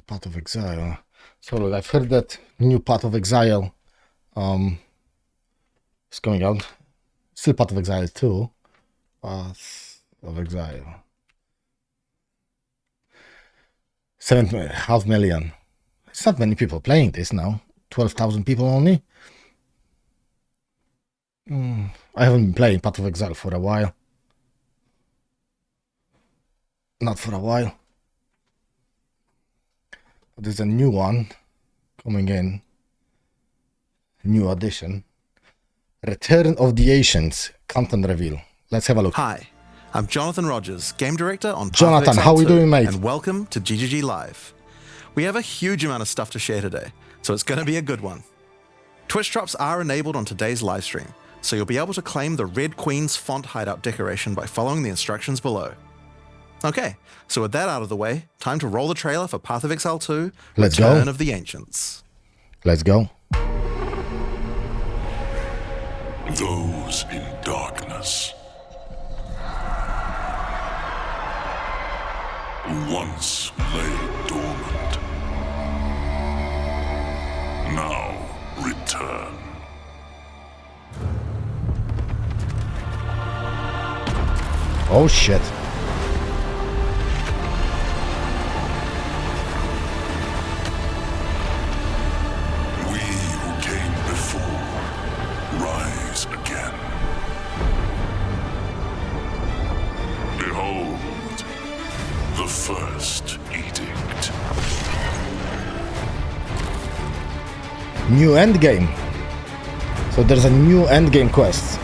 Path of Exile. So look, I've heard that new Path of Exile is coming out. Still Path of Exile 2. Path of Exile. 7.5 million. It's not many people playing this now. 12,000 people only. I haven't been playing Path of Exile for a while. Not for a while. There's a new one coming in. New edition. Return of the Ancients. Content reveal. Let's have a look. Hi, I'm Jonathan Rogers, Game Director on Path of Jonathan, Exile how are we 2, doing, mate? And welcome to GGG Live. We have a huge amount of stuff to share today, so it's going to be a good one. Twitch drops are enabled on today's live stream, so you'll be able to claim the Red Queen's font hideout decoration by following the instructions below. Okay, so with that out of the way, time to roll the trailer for Path of Exile 2, Let's Return go. of the Ancients. Let's go. Those in darkness once lay dormant, now return. Oh shit. We who came before rise again. Behold, the first edict. New endgame. So there's a new endgame quest.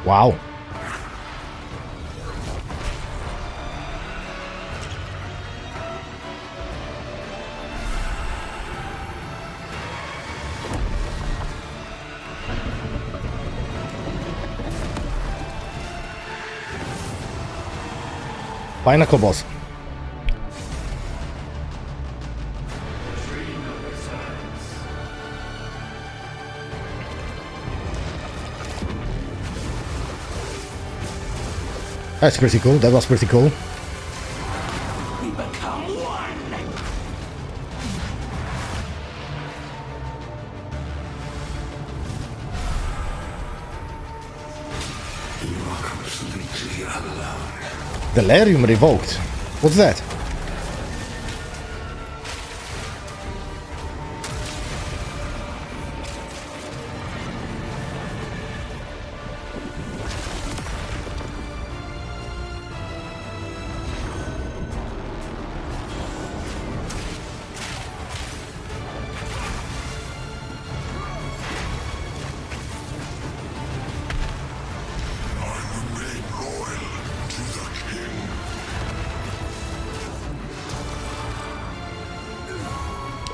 Wow. Pinnacle boss. That's pretty cool. That was pretty cool. We become one. You are completely alone. Delirium revoked. What's that?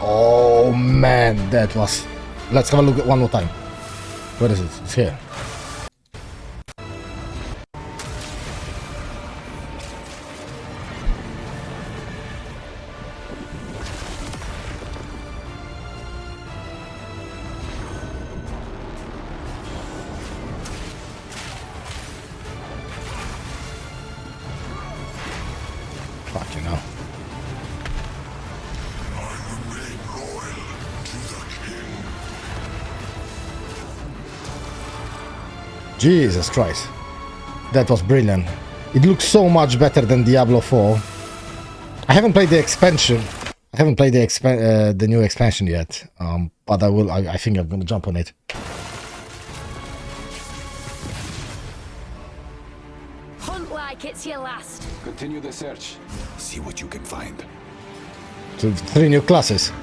Oh man, that was... Let's have a look at one more time. Where is it? It's here. Fucking hell. Jesus Christ. That was brilliant. It looks so much better than Diablo 4. I haven't played the expansion. I haven't played the new expansion yet. But I will. I think I'm gonna jump on it. Hunt like it's your last. Continue the search. See what you can find. So 3 new classes.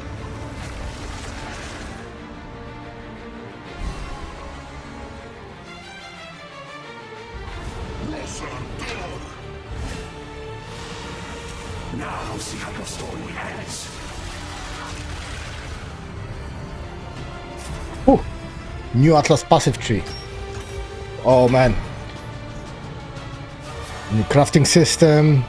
Now see how your story ends. Ooh. New Atlas passive tree. Oh man. New crafting system.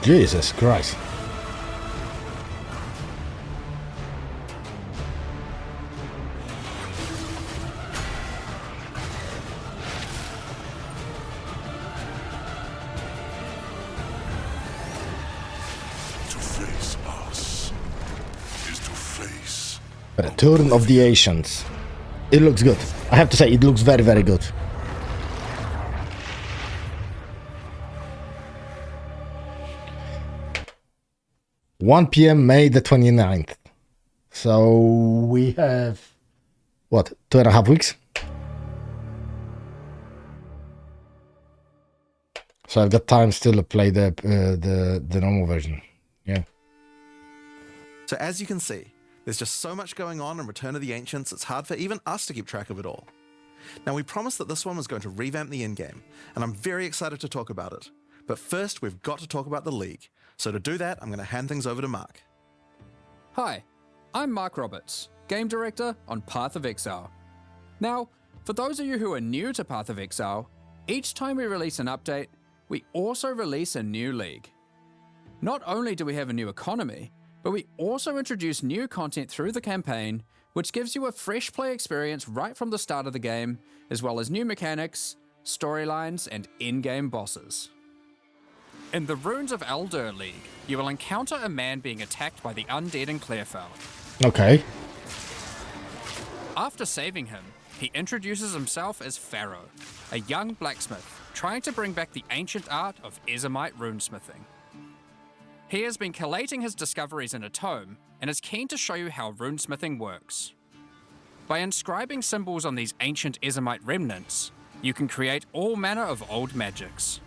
Jesus Christ. To face us is to face Return of the Ancients. It looks good. I have to say, it looks very, very good. (1 p.m. May the 29th). So we have what, 2.5 weeks? So I've got time still to play the normal version. Yeah. So as you can see, there's just so much going on in Return of the Ancients, it's hard for even us to keep track of it all. Now, we promised that this one was going to revamp the endgame, and I'm very excited to talk about it. But first, we've got to talk about the League. So to do that, I'm going to hand things over to Mark. Hi, I'm Mark Roberts, Game Director on Path of Exile. Now, for those of you who are new to Path of Exile, each time we release an update, we also release a new League. Not only do we have a new economy, but we also introduce new content through the campaign, which gives you a fresh play experience right from the start of the game, as well as new mechanics, storylines, and in-game bosses. In the Runes of Eldur League, you will encounter a man being attacked by the undead in Clearfell. Okay. After saving him, he introduces himself as Pharaoh, a young blacksmith trying to bring back the ancient art of Ezomite runesmithing. He has been collating his discoveries in a tome and is keen to show you how runesmithing works. By inscribing symbols on these ancient Ezomite remnants, you can create all manner of old magics.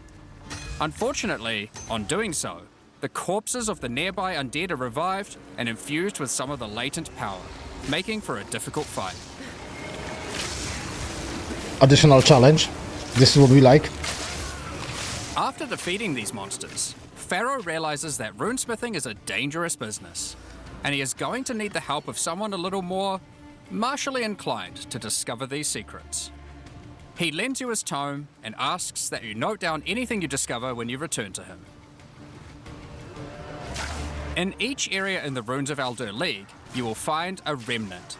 Unfortunately, on doing so, the corpses of the nearby undead are revived and infused with some of the latent power, making for a difficult fight. Additional challenge. This is what we like. After defeating these monsters, Pharaoh realizes that runesmithing is a dangerous business, and he is going to need the help of someone a little more martially inclined to discover these secrets. He lends you his tome and asks that you note down anything you discover when you return to him. In each area in the Runes of Eldur League, you will find a remnant,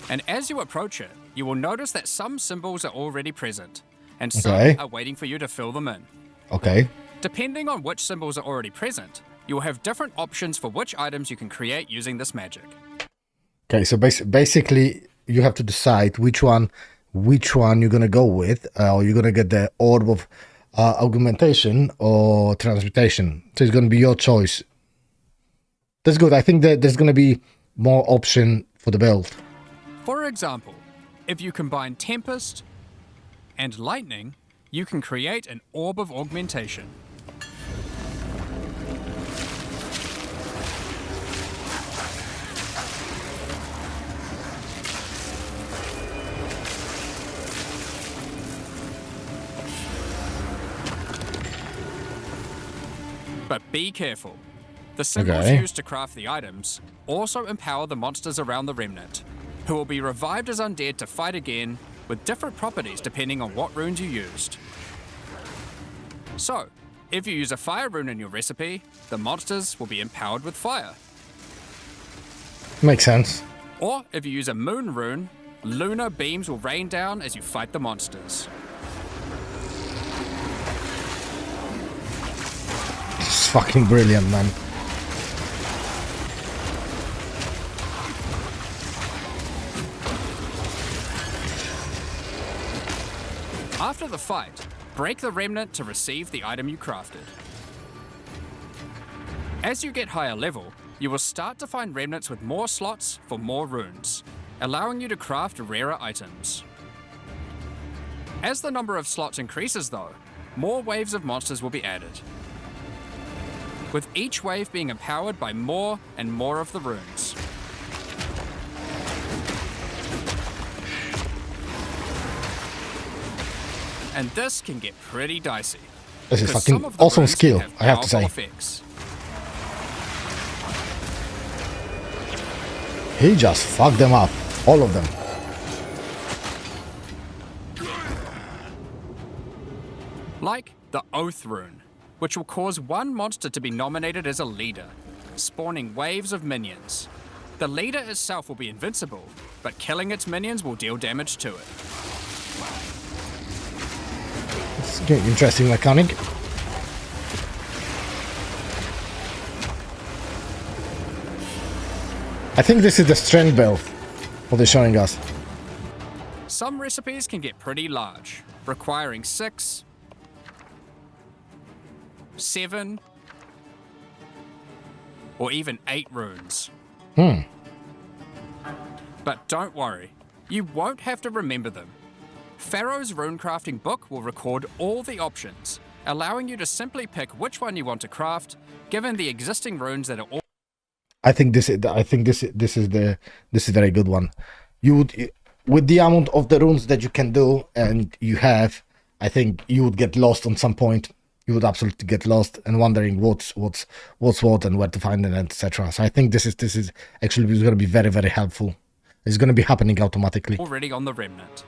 and as you approach it, you will notice that some symbols are already present, and some are waiting for you to fill them in. Okay. Depending on which symbols are already present, you will have different options for which items you can create using this magic. Okay, so basically you have to decide which one you're gonna go with, or you're gonna get the orb of augmentation or transmutation. So it's gonna be your choice. That's good. I think that there's gonna be more option for the build. For example, if you combine Tempest and Lightning, you can create an orb of augmentation. But be careful. The symbols used to craft the items also empower the monsters around the remnant, who will be revived as undead to fight again with different properties depending on what runes you used. So, if you use a fire rune in your recipe, the monsters will be empowered with fire. Makes sense. Or if you use a moon rune, lunar beams will rain down as you fight the monsters. It's fucking brilliant, man. After the fight, break the remnant to receive the item you crafted. As you get higher level, you will start to find remnants with more slots for more runes, allowing you to craft rarer items. As the number of slots increases though, more waves of monsters will be added, with each wave being empowered by more and more of the runes. And this can get pretty dicey. This is fucking awesome skill, I have to say. Effects. He just fucked them up, all of them. Like the Oath rune. which will cause one monster to be nominated as a leader, spawning waves of minions. The leader itself will be invincible, but killing its minions will deal damage to it. It's getting interesting mechanic. I think this is the strength build, what they're showing us. Some recipes can get pretty large, requiring 6, 7, or even 8 runes. But don't worry, you won't have to remember them. Pharaoh's runecrafting book will record all the options, allowing you to simply pick which one you want to craft, given the existing runes that are all. I think this is very good one. You would, with the amount of the runes that you can do and you have, I think you would get lost on some point. You would absolutely get lost and wondering what's what and where to find it, etc. So I think this is actually going to be very, very helpful. It's going to be happening automatically. Already on the remnant.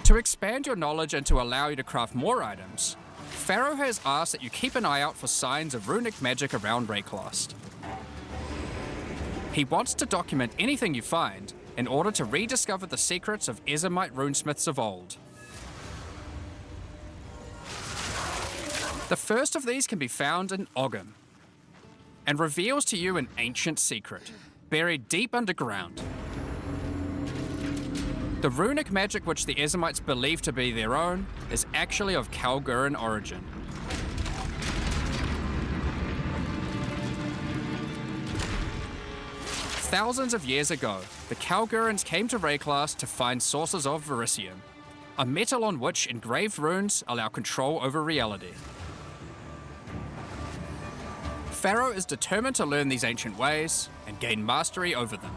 To expand your knowledge and to allow you to craft more items, Pharaoh has asked that you keep an eye out for signs of runic magic around Rayclost. He wants to document anything you find in order to rediscover the secrets of Ezomite runesmiths of old. The first of these can be found in Ogham, and reveals to you an ancient secret, buried deep underground. The runic magic which the Ezomites believe to be their own is actually of Kalguran origin. Thousands of years ago, the Kalgurans came to Rayclost to find sources of verisium, a metal on which engraved runes allow control over reality. Pharaoh is determined to learn these ancient ways and gain mastery over them.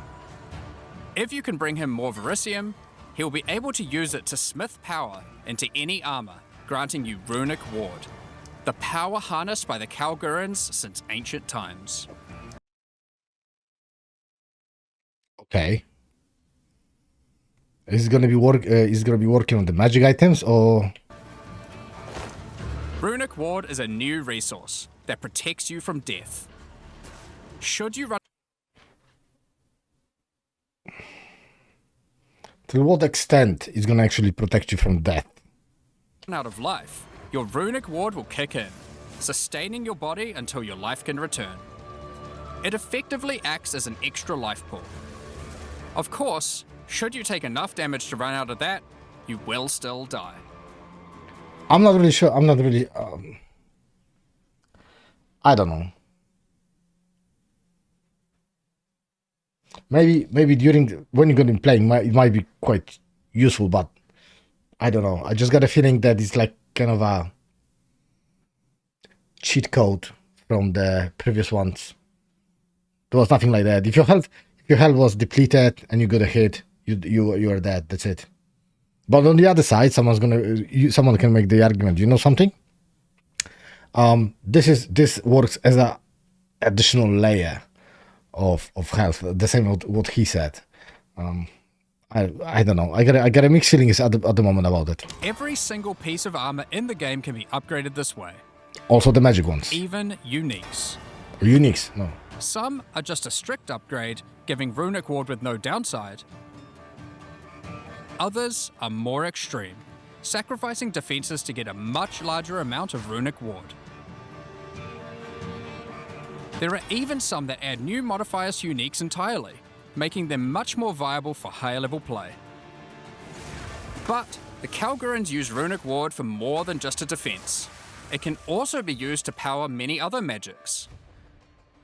If you can bring him more verisium, he will be able to use it to smith power into any armor, granting you runic ward, the power harnessed by the Kalgurans since ancient times. Okay. Is it gonna be working on the magic items or? Runic ward is a new resource that protects you from death. Should you run To what extent is gonna actually protect you from death? out of life, your runic ward will kick in, sustaining your body until your life can return. It effectively acts as an extra life pool. Of course, should you take enough damage to run out of that, you will still die. I'm not really sure. I'm not really. I don't know. Maybe during when you're going to be playing, it might be quite useful, but I don't know. I just got a feeling that it's like kind of a cheat code from the previous ones. There was nothing like that. If your health was depleted and you got a hit, you are dead. That's it. But on the other side, someone can make the argument. You know something? This works as a additional layer of health. The same what he said. I don't know. I got a mixed feelings at the moment about it. Every single piece of armor in the game can be upgraded this way. Also the magic ones. Even uniques. Uniques, no. Some are just a strict upgrade, giving runic ward with no downside. Others are more extreme, sacrificing defenses to get a much larger amount of runic ward. There are even some that add new modifiers to uniques entirely, making them much more viable for higher level play. But the Kalgurans use runic ward for more than just a defense. It can also be used to power many other magics.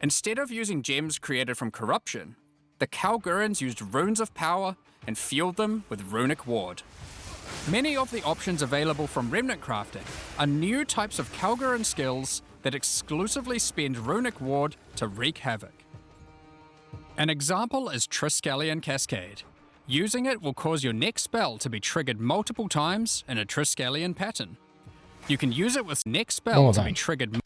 Instead of using gems created from corruption, the Kalgurans used runes of power and fueled them with runic ward. Many of the options available from remnant crafting are new types of Kalguran skills that exclusively spend runic ward to wreak havoc. An example is Triskelion Cascade. Using it will cause your next spell to be triggered multiple times in a Triskelion pattern. You can use it with next spell to be triggered.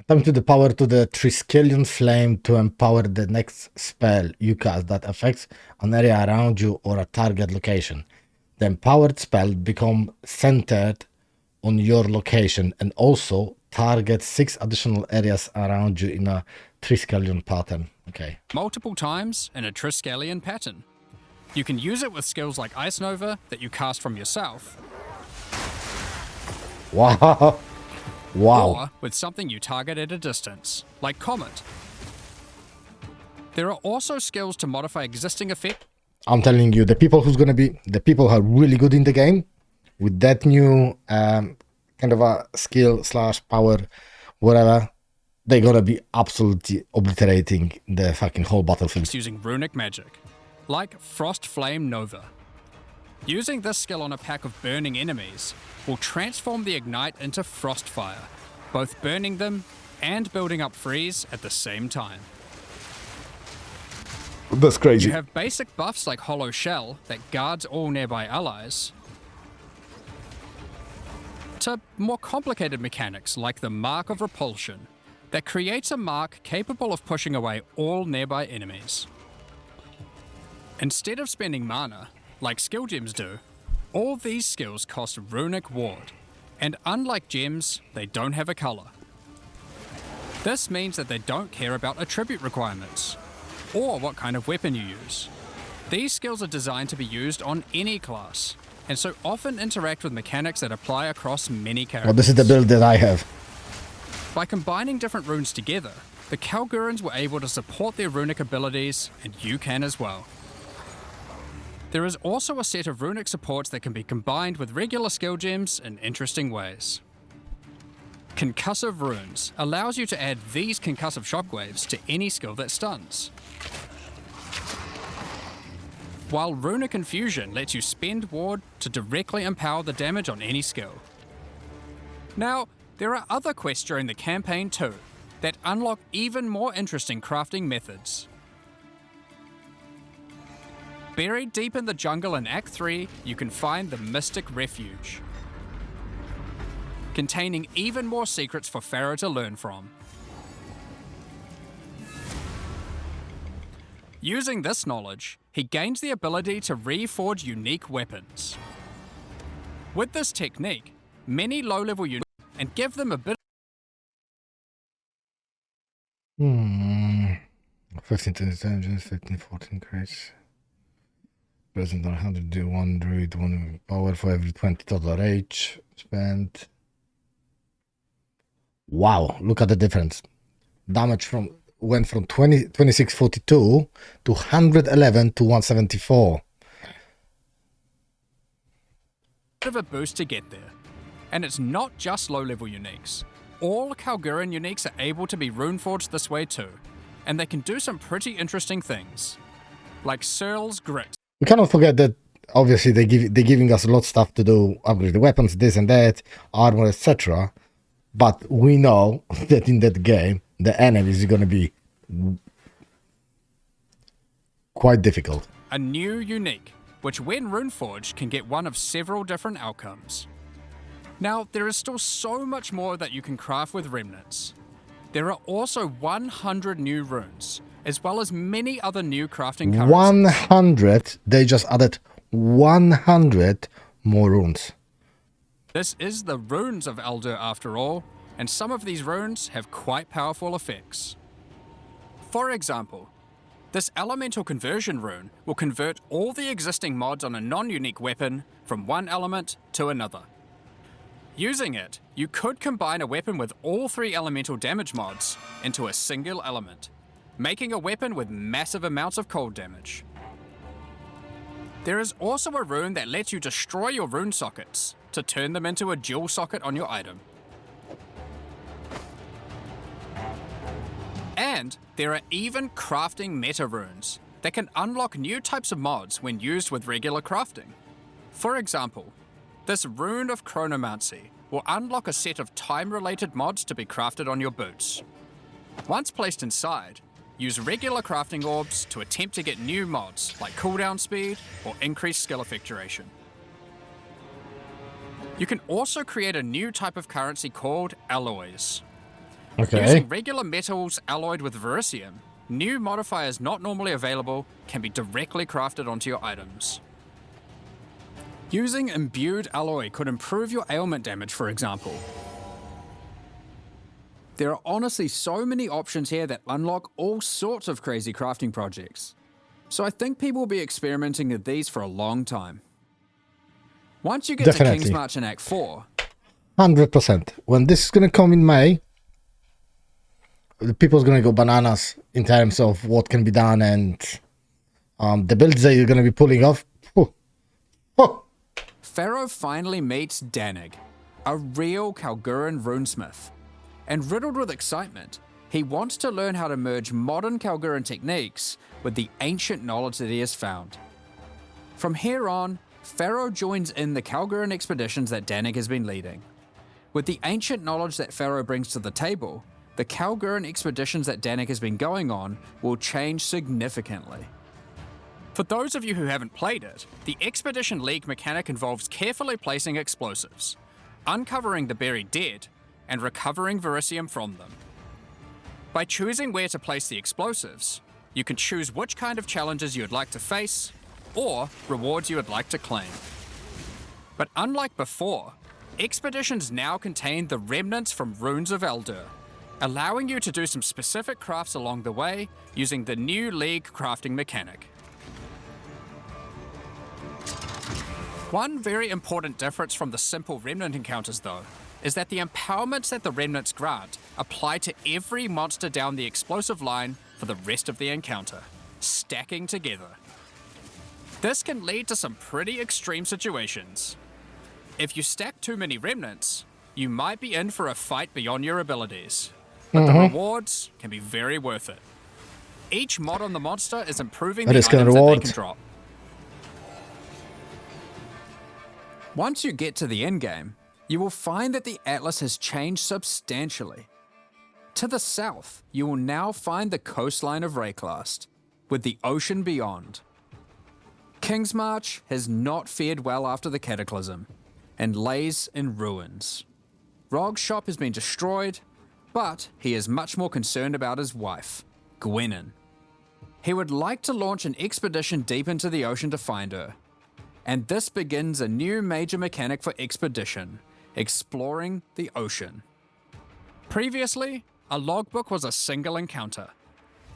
Time to the power to the Triskelion Flame to empower the next spell you cast that affects an area around you or a target location. The empowered spell becomes centered on your location and also target 6 additional areas around you in a Triskelion pattern. Okay. multiple times in a Triskelion pattern. You can use it with skills like Ice Nova that you cast from yourself, Wow. Wow. or with something you target at a distance, like Comet. There are also skills to modify existing effects. I'm telling you, the people who are really good in the game with that new kind of a skill / power, whatever, they're gonna be absolutely obliterating the fucking whole battlefield. Using runic magic, like Frost Flame Nova. Using this skill on a pack of burning enemies will transform the Ignite into Frostfire, both burning them and building up freeze at the same time. That's crazy. You have basic buffs like Hollow Shell that guards all nearby allies, to more complicated mechanics like the Mark of Repulsion that creates a mark capable of pushing away all nearby enemies. Instead of spending mana, like skill gems do, all these skills cost Runic Ward, and unlike gems, they don't have a color. This means that they don't care about attribute requirements, or what kind of weapon you use. These skills are designed to be used on any class, and so often interact with mechanics that apply across many characters. Well, this is the build that I have. By combining different runes together, the Kalgurans were able to support their runic abilities, and you can as well. There is also a set of runic supports that can be combined with regular skill gems in interesting ways. Concussive Runes allows you to add these concussive shockwaves to any skill that stuns. While Runic Infusion lets you spend ward to directly empower the damage on any skill. Now, there are other quests during the campaign too, that unlock even more interesting crafting methods. Buried deep in the jungle in Act 3, you can find the Mystic Refuge, containing even more secrets for Pharaoh to learn from. Using this knowledge, he gains the ability to reforge unique weapons. With this technique, many low-level units and give them a bit 15 to intelligence, 15, 14 crates. Present 100, do 1 druid, 1 power for every 20 total rage spent. Wow, look at the difference. Damage went from 2642 to 111 to 174. of a boost to get there. And it's not just low-level uniques. All Kalguran uniques are able to be runeforged this way too, and they can do some pretty interesting things, like Searle's Grit. We cannot forget that obviously they're giving us a lot of stuff to do, upgrade the weapons, this and that, armor, etc. But we know that in that game, the enemies are going to be quite difficult. A new unique, which when runeforged can get one of several different outcomes. Now, there is still so much more that you can craft with remnants. There are also 100 new runes, as well as many other new crafting currencies. 100, they just added 100 more runes. This is the runes of Eldur after all, and some of these runes have quite powerful effects. For example, this elemental conversion rune will convert all the existing mods on a non-unique weapon from one element to another. Using it, you could combine a weapon with all 3 elemental damage mods into a single element, making a weapon with massive amounts of cold damage. There is also a rune that lets you destroy your rune sockets to turn them into a dual socket on your item. And there are even crafting meta runes that can unlock new types of mods when used with regular crafting. For example, this Rune of Chronomancy will unlock a set of time-related mods to be crafted on your boots. Once placed inside, use regular crafting orbs to attempt to get new mods like cooldown speed or increased skill effectuation. You can also create a new type of currency called alloys. Okay. Using regular metals alloyed with verisium, new modifiers not normally available can be directly crafted onto your items. Using imbued alloy could improve your ailment damage, for example. There are honestly so many options here that unlock all sorts of crazy crafting projects. So I think people will be experimenting with these for a long time. Once you get Definitely. to King's March in Act 4, 100%. When this is gonna come in May, the people's gonna go bananas in terms of what can be done and the builds that you're gonna be pulling off. Oh. Pharaoh finally meets Danig, a real Kalguran runesmith. And riddled with excitement, he wants to learn how to merge modern Kalguran techniques with the ancient knowledge that he has found. From here on, Pharaoh joins in the Kalguran expeditions that Danig has been leading. With the ancient knowledge that Pharaoh brings to the table, the Kalguran expeditions that Danig has been going on will change significantly. For those of you who haven't played it, the Expedition League mechanic involves carefully placing explosives, uncovering the buried dead, and recovering Verisium from them. By choosing where to place the explosives, you can choose which kind of challenges you would like to face, or rewards you would like to claim. But unlike before, expeditions now contain the remnants from Runes of Eldur, allowing you to do some specific crafts along the way using the new League crafting mechanic. One very important difference from the simple remnant encounters, though, is that the empowerments that the remnants grant apply to every monster down the explosive line for the rest of the encounter, stacking together. This can lead to some pretty extreme situations. If you stack too many remnants, you might be in for a fight beyond your abilities, but the rewards can be very worth it. Each mod on the monster is improving the items that they can drop. Once you get to the endgame, you will find that the Atlas has changed substantially. To the south, you will now find the coastline of Rayclast, with the ocean beyond. King's March has not fared well after the Cataclysm, and lays in ruins. Rog's shop has been destroyed, but he is much more concerned about his wife, Gwenyn. He would like to launch an expedition deep into the ocean to find her, and this begins a new major mechanic for Expedition, exploring the ocean. Previously, a logbook was a single encounter.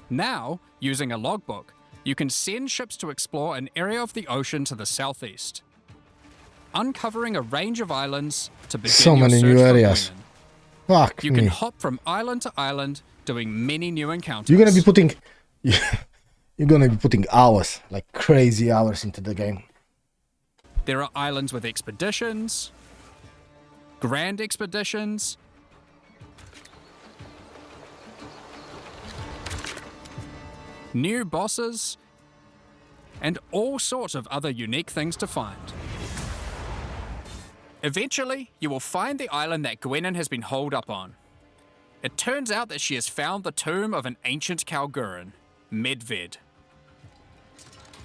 Now, using a logbook, you can send ships to explore an area of the ocean to the southeast, uncovering a range of islands to begin So your many search new for areas. Gwenyn. Fuck You me. can hop from island to island, doing many new encounters. You're gonna be putting hours, like crazy hours into the game. There are islands with expeditions, grand expeditions, new bosses, and all sorts of other unique things to find. Eventually, you will find the island that Gwenyn has been holed up on. It turns out that she has found the tomb of an ancient Kalguran, Medved.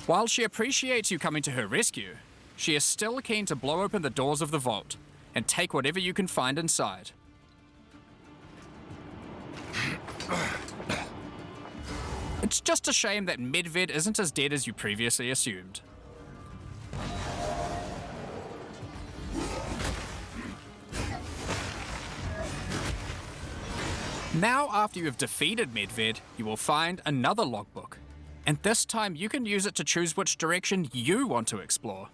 While she appreciates you coming to her rescue, she is still keen to blow open the doors of the vault and take whatever you can find inside. It's just a shame that Medved isn't as dead as you previously assumed. Now, after you have defeated Medved, you will find another logbook, and this time you can use it to choose which direction you want to explore.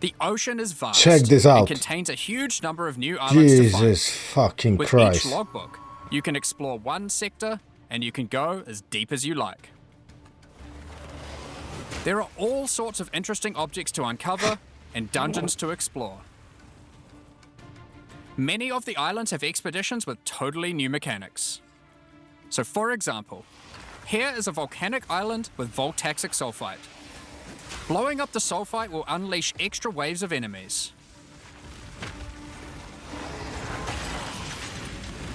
The ocean is vast. Check this out. And contains a huge number of new islands to find. Jesus fucking With Christ. each logbook, you can explore one sector, and you can go as deep as you like. There are all sorts of interesting objects to uncover and dungeons to explore. Many of the islands have expeditions with totally new mechanics. So for example, here is a volcanic island with voltaxic sulfite. Blowing up the sulfite will unleash extra waves of enemies.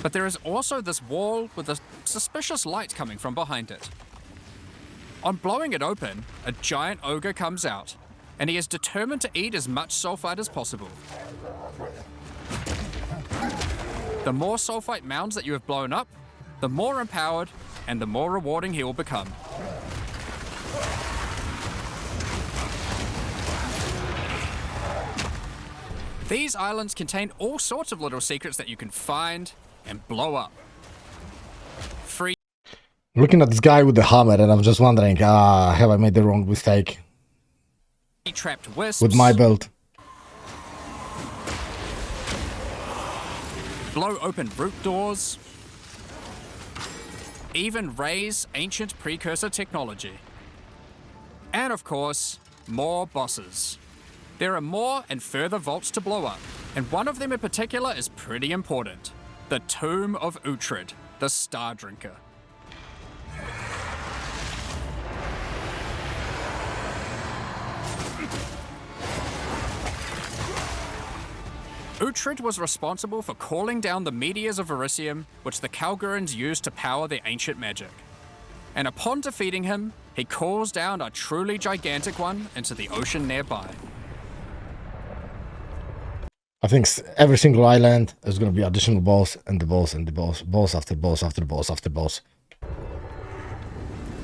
But there is also this wall with a suspicious light coming from behind it. On blowing it open, a giant ogre comes out, and he is determined to eat as much sulfite as possible. The more sulfite mounds that you have blown up, the more empowered and the more rewarding he will become. These islands contain all sorts of little secrets that you can find and blow up. Free Looking at this guy with the hammer, and I'm just wondering, have I made the wrong mistake trapped wisps. with my build? Blow open root doors. Even raise ancient precursor technology. And of course, more bosses. There are more and further vaults to blow up, and one of them in particular is pretty important. The Tomb of Uhtred, the Star Drinker. Uhtred was responsible for calling down the meteors of Verisium, which the Kalgurans used to power their ancient magic. And upon defeating him, he calls down a truly gigantic one into the ocean nearby. I think every single island is going to be additional boss, and the boss, and the boss, boss after boss after boss after boss.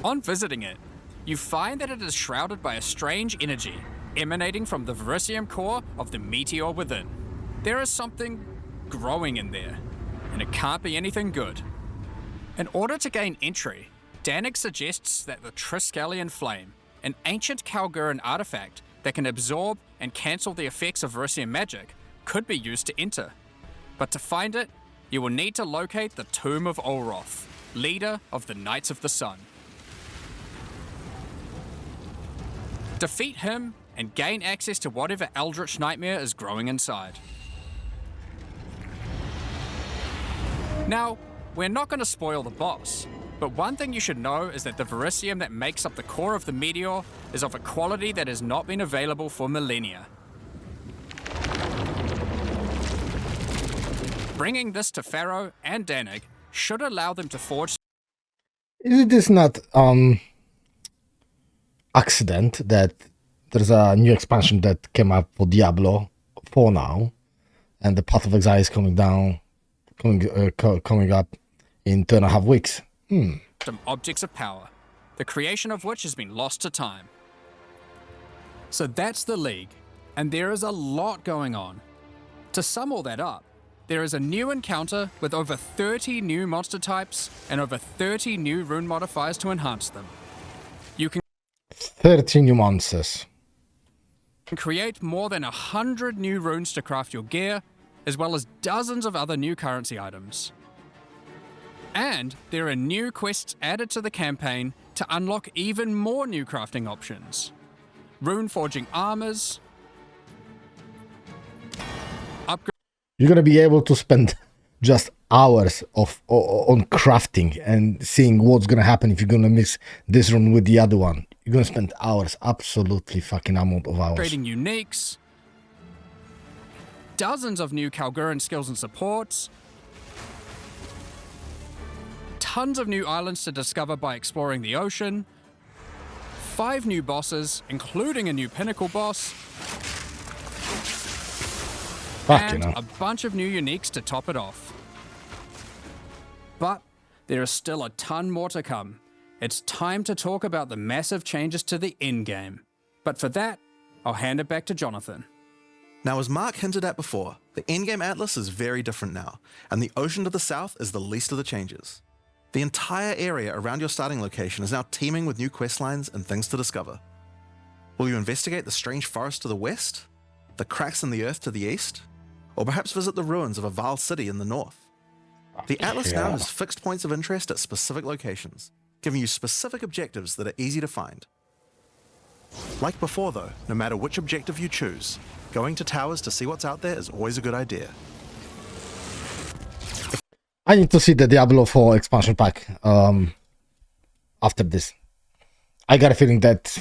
On visiting it, you find that it is shrouded by a strange energy emanating from the Verisium core of the meteor within. There is something growing in there, and it can't be anything good. In order to gain entry, Danig suggests that the Triskelion Flame, an ancient Kalguran artifact that can absorb and cancel the effects of Verisium magic, could be used to enter. But to find it, you will need to locate the Tomb of Olroth, leader of the Knights of the Sun. Defeat him and gain access to whatever eldritch nightmare is growing inside. Now, we're not going to spoil the boss, but one thing you should know is that the Verisium that makes up the core of the meteor is of a quality that has not been available for millennia. Bringing this to Pharaoh and Danig should allow them to forge. Is this not accident that there's a new expansion that came up for Diablo 4 now, and the Path of Exile is coming up in 2.5 weeks? Some objects of power, the creation of which has been lost to time. So that's the League, and there is a lot going on. To sum all that up, there is a new encounter with over 30 new monster types and over 30 new rune modifiers to enhance them. You can 30 new monsters. create more than 100 new runes to craft your gear, as well as dozens of other new currency items. And there are new quests added to the campaign to unlock even more new crafting options. Rune forging armors, You're going to be able to spend just hours on crafting and seeing what's going to happen if you're going to mix this rune with the other one. You're going to spend hours, absolutely fucking amount of hours. creating uniques, dozens of new Kalguran skills and supports, tons of new islands to discover by exploring the ocean, 5 new bosses, including a new pinnacle boss, Fucking and hell. a bunch of new uniques to top it off. But there is still a ton more to come. It's time to talk about the massive changes to the endgame. But for that, I'll hand it back to Jonathan. Now, as Mark hinted at before, the endgame atlas is very different now, and the ocean to the south is the least of the changes. The entire area around your starting location is now teeming with new questlines and things to discover. Will you investigate the strange forest to the west? The cracks in the earth to the east? Or perhaps visit the ruins of a Val city in the north? The atlas now has fixed points of interest at specific locations, giving you specific objectives that are easy to find. Like before though, no matter which objective you choose, going to towers to see what's out there is always a good idea. I need to see the Diablo 4 expansion pack after this. I got a feeling that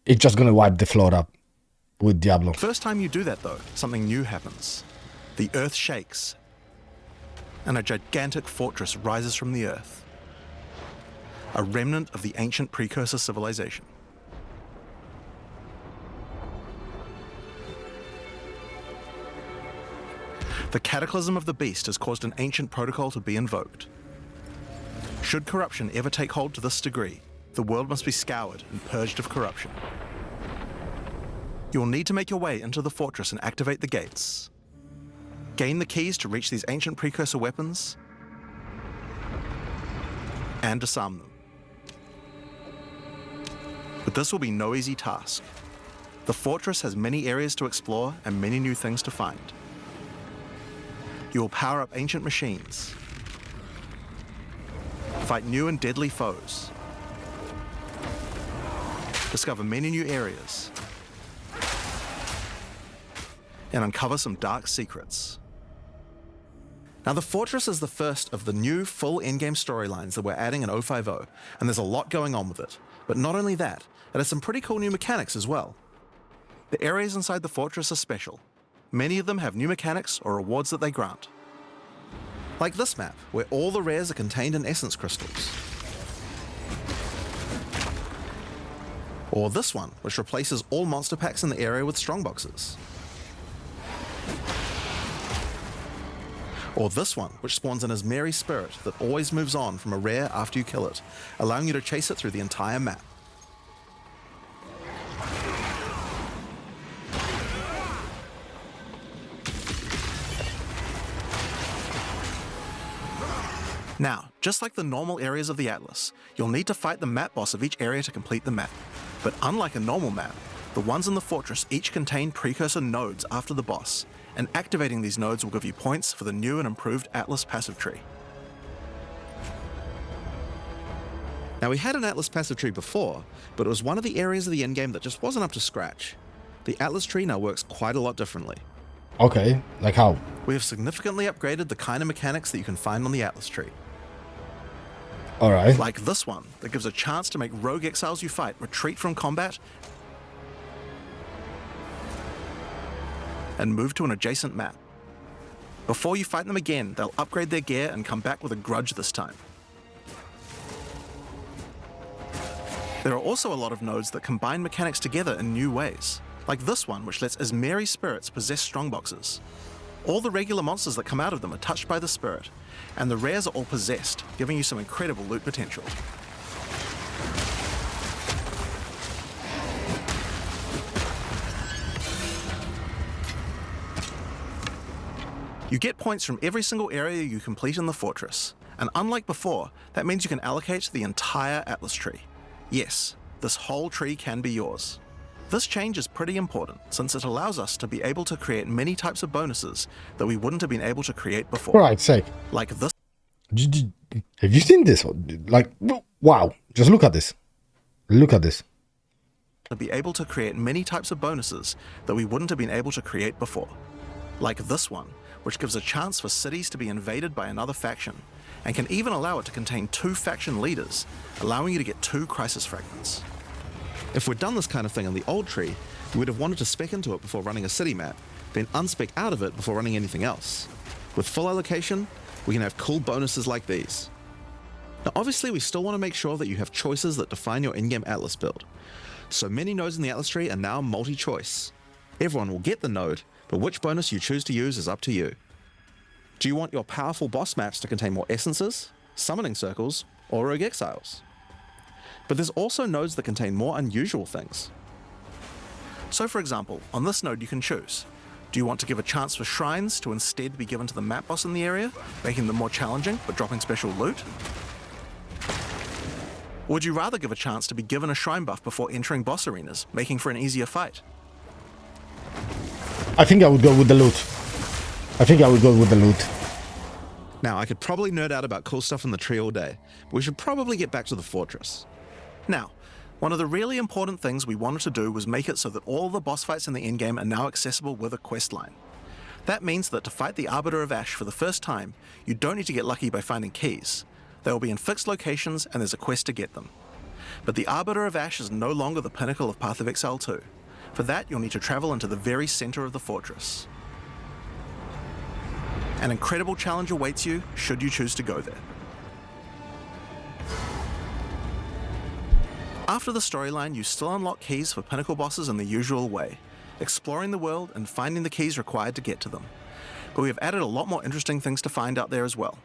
it's just going to wipe the floor up with Diablo. First time you do that though, something new happens. The earth shakes, and a gigantic fortress rises from the earth. A remnant of the ancient precursor civilization. The cataclysm of the beast has caused an ancient protocol to be invoked. Should corruption ever take hold to this degree, the world must be scoured and purged of corruption. You will need to make your way into the fortress and activate the gates. Gain the keys to reach these ancient precursor weapons, and disarm them. But this will be no easy task. The fortress has many areas to explore and many new things to find. You will power up ancient machines, fight new and deadly foes, discover many new areas, and uncover some dark secrets. Now, the Fortress is the first of the new full in-game storylines that we're adding in 050, and there's a lot going on with it. But not only that, it has some pretty cool new mechanics as well. The areas inside the Fortress are special. Many of them have new mechanics or rewards that they grant. Like this map, where all the rares are contained in essence crystals. Or this one, which replaces all monster packs in the area with strongboxes. Or this one, which spawns an Ismeri spirit that always moves on from a rare after you kill it, allowing you to chase it through the entire map. Now, just like the normal areas of the Atlas, you'll need to fight the map boss of each area to complete the map. But unlike a normal map, the ones in the fortress each contain precursor nodes after the boss, and activating these nodes will give you points for the new and improved Atlas passive tree. Now, we had an Atlas passive tree before, but it was one of the areas of the endgame that just wasn't up to scratch. The Atlas tree now works quite a lot differently. Okay, like how? We have significantly upgraded the kind of mechanics that you can find on the Atlas tree. Alright. Like this one, that gives a chance to make rogue exiles you fight retreat from combat and move to an adjacent map. Before you fight them again, they'll upgrade their gear and come back with a grudge this time. There are also a lot of nodes that combine mechanics together in new ways, like this one, which lets Ismeri spirits possess strongboxes. All the regular monsters that come out of them are touched by the spirit, and the rares are all possessed, giving you some incredible loot potential. You get points from every single area you complete in the fortress, and unlike before, that means you can allocate the entire Atlas tree. Yes, this whole tree can be yours. This change is pretty important, since it allows us to be able to create many types of bonuses that we wouldn't have been able to create before. For Christ's sake. Like this. Have you seen this? Like, wow. Just look at this. Look at this. To be able to create many types of bonuses that we wouldn't have been able to create before. Like this one, which gives a chance for cities to be invaded by another faction, and can even allow it to contain 2 faction leaders, allowing you to get 2 crisis fragments. If we'd done this kind of thing on the old tree, we would have wanted to spec into it before running a city map, then unspec out of it before running anything else. With full allocation, we can have cool bonuses like these. Now obviously we still want to make sure that you have choices that define your in-game Atlas build. So many nodes in the Atlas tree are now multi-choice. Everyone will get the node, but which bonus you choose to use is up to you. Do you want your powerful boss maps to contain more essences, summoning circles, or rogue exiles? But there's also nodes that contain more unusual things. So for example, on this node you can choose. Do you want to give a chance for shrines to instead be given to the map boss in the area, making them more challenging but dropping special loot? Or would you rather give a chance to be given a shrine buff before entering boss arenas, making for an easier fight? I think I would go with the loot. Now, I could probably nerd out about cool stuff in the tree all day, but we should probably get back to the fortress. Now, one of the really important things we wanted to do was make it so that all the boss fights in the endgame are now accessible with a quest line. That means that to fight the Arbiter of Ash for the first time, you don't need to get lucky by finding keys. They will be in fixed locations and there's a quest to get them. But the Arbiter of Ash is no longer the pinnacle of Path of Exile 2. For that, you'll need to travel into the very center of the fortress. An incredible challenge awaits you should you choose to go there. After the storyline, you still unlock keys for pinnacle bosses in the usual way, exploring the world and finding the keys required to get to them. But we have added a lot more interesting things to find out there as well.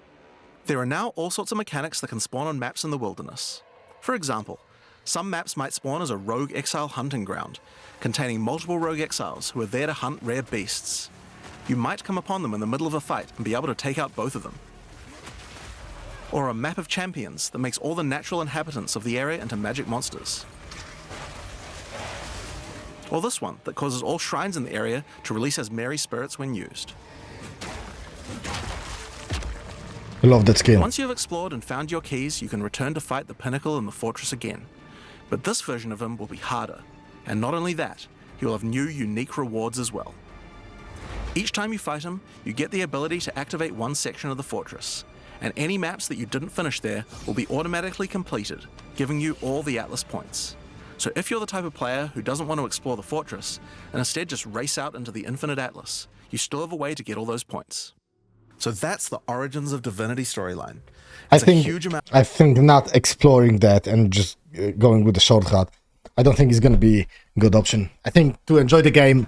There are now all sorts of mechanics that can spawn on maps in the wilderness. For example, Some maps might spawn as a rogue exile hunting ground, containing multiple rogue exiles who are there to hunt rare beasts. You might come upon them in the middle of a fight and be able to take out both of them. Or a map of champions that makes all the natural inhabitants of the area into magic monsters. Or this one that causes all shrines in the area to release as merry spirits when used. I love that skill. Once you have explored and found your keys, you can return to fight the pinnacle in the fortress again. But this version of him will be harder. And not only that, he will have new unique rewards as well. Each time you fight him, you get the ability to activate one section of the fortress, and any maps that you didn't finish there will be automatically completed, giving you all the Atlas points. So if you're the type of player who doesn't want to explore the fortress, and instead just race out into the infinite Atlas, you still have a way to get all those points. So that's the Origins of Divinity storyline. I It's a think huge amount. I think not exploring that and just going with the shortcut, I don't think it's going to be a good option. I think to enjoy the game,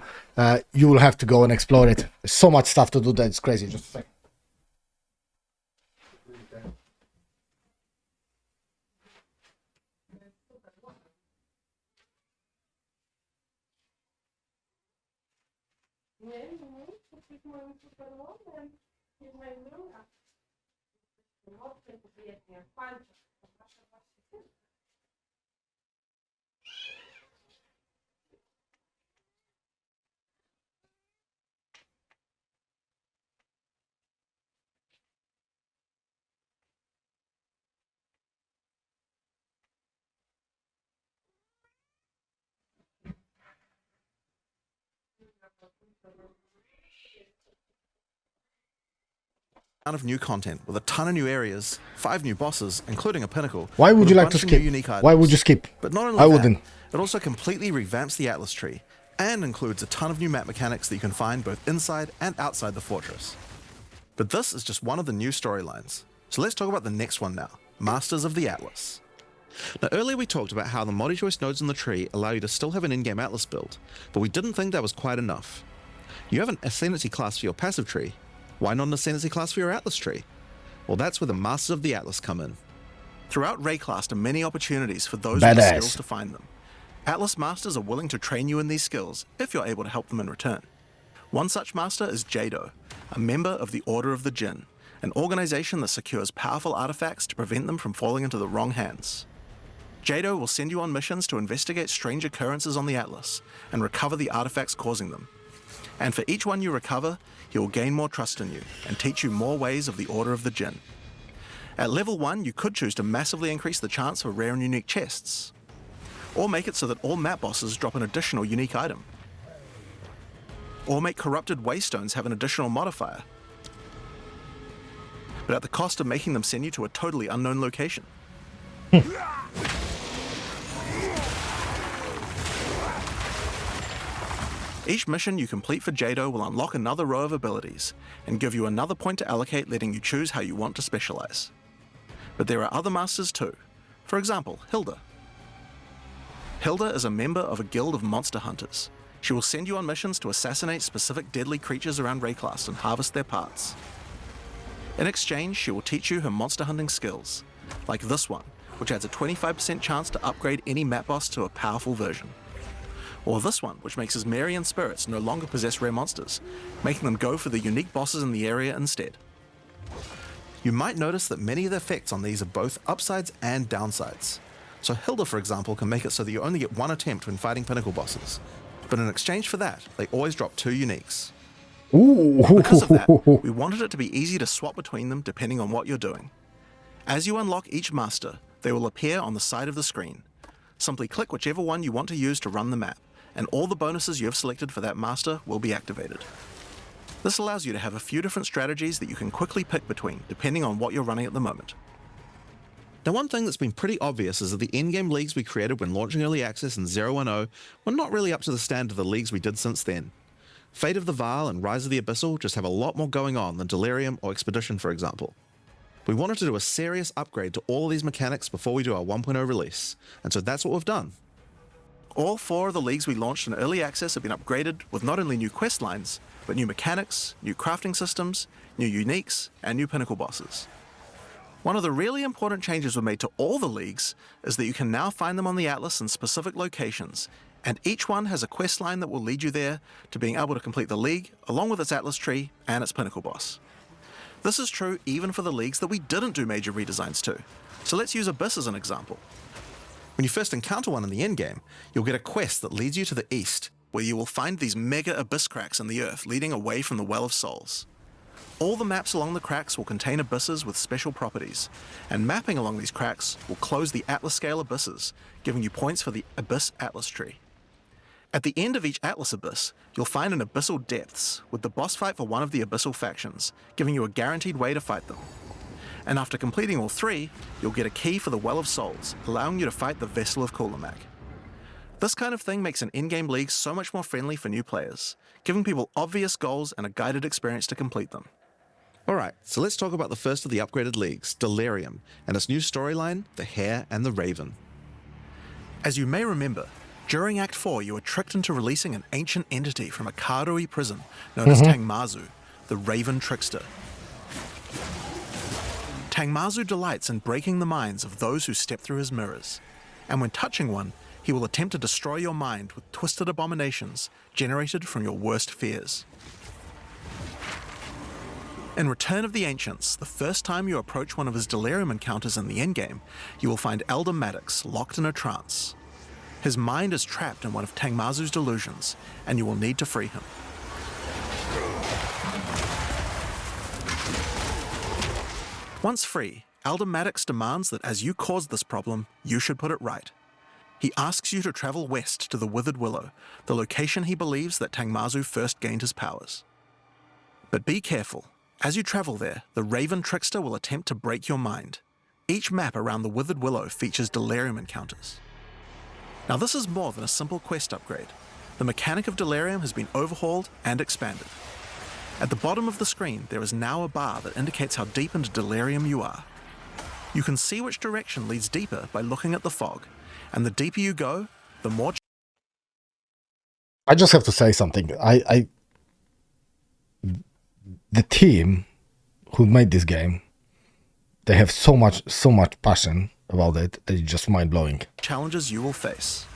you will have to go and explore it. There's so much stuff to do that it's crazy. Just a second. Of new content with a ton of new areas, 5 new bosses, including a pinnacle. Why would with you a like to bunch of new skip? unique items. Why would you skip? But not only I that, wouldn't. it also completely revamps the Atlas tree and includes a ton of new map mechanics that you can find both inside and outside the fortress. But this is just one of the new storylines. So let's talk about the next one now, Masters of the Atlas. Now earlier we talked about how the multi-choice nodes in the tree allow you to still have an in-game Atlas build, but we didn't think that was quite enough. You have an Ascendancy class for your passive tree. Why not an Ascendancy class for your Atlas tree? Well, that's where the Masters of the Atlas come in. Throughout Rayclast are many opportunities for those with the Badass. skills to find them. Atlas Masters are willing to train you in these skills if you're able to help them in return. One such master is Jado, a member of the Order of the Jinn, an organization that secures powerful artifacts to prevent them from falling into the wrong hands. Jado will send you on missions to investigate strange occurrences on the Atlas and recover the artifacts causing them. And for each one you recover, he will gain more trust in you and teach you more ways of the Order of the Jinn. At level 1, you could choose to massively increase the chance for rare and unique chests, or make it so that all map bosses drop an additional unique item, or make corrupted waystones have an additional modifier, but at the cost of making them send you to a totally unknown location. Each mission you complete for Jado will unlock another row of abilities and give you another point to allocate, letting you choose how you want to specialize. But there are other masters too. For example, Hilda. Hilda is a member of a guild of monster hunters. She will send you on missions to assassinate specific deadly creatures around Rayclast and harvest their parts. In exchange, she will teach you her monster hunting skills, like this one, which adds a 25% chance to upgrade any map boss to a powerful version. Or this one, which makes his Marian spirits no longer possess rare monsters, making them go for the unique bosses in the area instead. You might notice that many of the effects on these are both upsides and downsides. So Hilda, for example, can make it so that you only get one attempt when fighting pinnacle bosses, but in exchange for that, they always drop 2 uniques. Ooh. Because of that, we wanted it to be easy to swap between them depending on what you're doing. As you unlock each master, they will appear on the side of the screen. Simply click whichever one you want to use to run the map, and all the bonuses you have selected for that master will be activated. This allows you to have a few different strategies that you can quickly pick between, depending on what you're running at the moment. Now, one thing that's been pretty obvious is that the endgame leagues we created when launching Early Access in 010 were not really up to the standard of the leagues we did since then. Fate of the Vaal and Rise of the Abyssal just have a lot more going on than Delirium or Expedition, for example. We wanted to do a serious upgrade to all of these mechanics before we do our 1.0 release, and so that's what we've done. All 4 of the leagues we launched in Early Access have been upgraded with not only new quest lines, but new mechanics, new crafting systems, new uniques, and new pinnacle bosses. One of the really important changes we made to all the leagues is that you can now find them on the Atlas in specific locations, and each one has a quest line that will lead you there to being able to complete the league, along with its Atlas tree and its pinnacle boss. This is true even for the leagues that we didn't do major redesigns to. So let's use Abyss as an example. When you first encounter one in the endgame, you'll get a quest that leads you to the east, where you will find these mega abyss cracks in the earth leading away from the Well of Souls. All the maps along the cracks will contain abysses with special properties, and mapping along these cracks will close the Atlas scale abysses, giving you points for the Abyss Atlas tree. At the end of each Atlas abyss, you'll find an Abyssal Depths, with the boss fight for one of the Abyssal factions, giving you a guaranteed way to fight them. And after completing all three, you'll get a key for the Well of Souls, allowing you to fight the Vessel of Kulamak. This kind of thing makes an in-game league so much more friendly for new players, giving people obvious goals and a guided experience to complete them. Alright, so let's talk about the first of the upgraded leagues, Delirium, and its new storyline, The Hare and the Raven. As you may remember, during Act 4 you were tricked into releasing an ancient entity from a Karui prison known as Tangmazu, the Raven Trickster. Tangmazu delights in breaking the minds of those who step through his mirrors, and when touching one, he will attempt to destroy your mind with twisted abominations generated from your worst fears. In Return of the Ancients, the first time you approach one of his delirium encounters in the endgame, you will find Elder Maddox locked in a trance. His mind is trapped in one of Tangmazu's delusions, and you will need to free him. Once free, Elder Maddox demands that as you caused this problem, you should put it right. He asks you to travel west to the Withered Willow, the location he believes that Tangmazu first gained his powers. But be careful. As you travel there, the Raven Trickster will attempt to break your mind. Each map around the Withered Willow features delirium encounters. Now this is more than a simple quest upgrade. The mechanic of delirium has been overhauled and expanded. At the bottom of the screen, there is now a bar that indicates how deep into delirium you are. You can see which direction leads deeper by looking at the fog, and the deeper you go, the more... I just have to say something. The team who made this game, they have so much passion about it that it's just mind-blowing. Challenges you will face.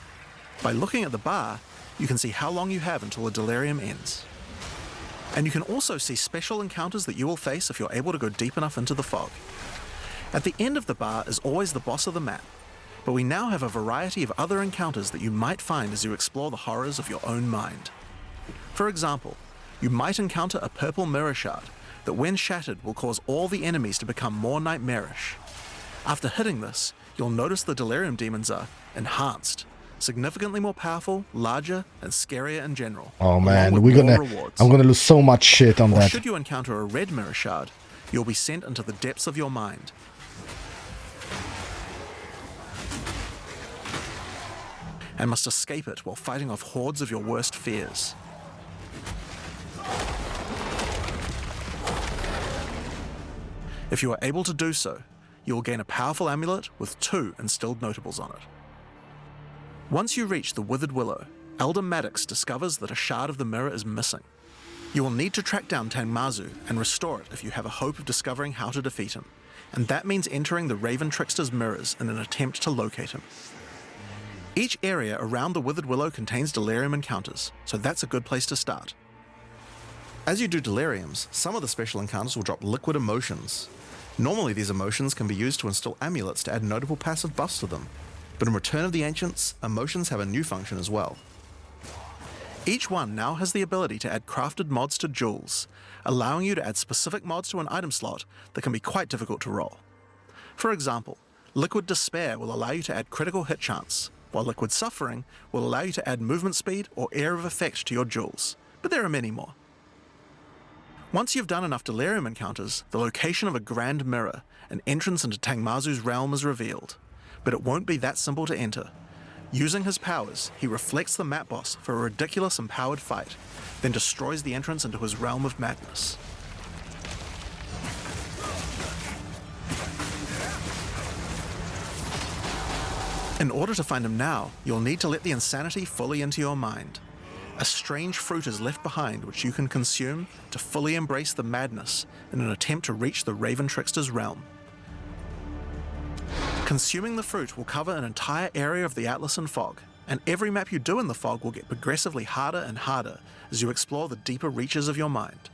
By looking at the bar, you can see how long you have until the delirium ends. And you can also see special encounters that you will face if you're able to go deep enough into the fog. At the end of the bar is always the boss of the map, but we now have a variety of other encounters that you might find as you explore the horrors of your own mind. For example, you might encounter a purple mirror shard that when shattered will cause all the enemies to become more nightmarish. After hitting this, you'll notice the delirium demons are enhanced, significantly more powerful, larger, and scarier in general. Oh man, rewards. I'm gonna lose so much shit on that. Should you encounter a red mirror shard, you'll be sent into the depths of your mind. And must escape it while fighting off hordes of your worst fears. If you are able to do so, you will gain a powerful amulet with 2 instilled notables on it. Once you reach the Withered Willow, Elder Maddox discovers that a shard of the mirror is missing. You will need to track down Tangmazu and restore it if you have a hope of discovering how to defeat him, and that means entering the Raven Trickster's mirrors in an attempt to locate him. Each area around the Withered Willow contains delirium encounters, so that's a good place to start. As you do deliriums, some of the special encounters will drop liquid emotions. Normally these emotions can be used to instill amulets to add notable passive buffs to them, but in Return of the Ancients, emotions have a new function as well. Each one now has the ability to add crafted mods to jewels, allowing you to add specific mods to an item slot that can be quite difficult to roll. For example, Liquid Despair will allow you to add critical hit chance, while Liquid Suffering will allow you to add movement speed or Air of Effect to your jewels, but there are many more. Once you've done enough delirium encounters, the location of a grand mirror, an entrance into Tangmazu's realm, is revealed, but it won't be that simple to enter. Using his powers, he reflects the map boss for a ridiculous empowered fight, then destroys the entrance into his realm of madness. In order to find him now, you'll need to let the insanity fully into your mind. A strange fruit is left behind which you can consume to fully embrace the madness in an attempt to reach the Raven Trickster's realm. Consuming the fruit will cover an entire area of the Atlas in fog, and every map you do in the fog will get progressively harder and harder as you explore the deeper reaches of your mind.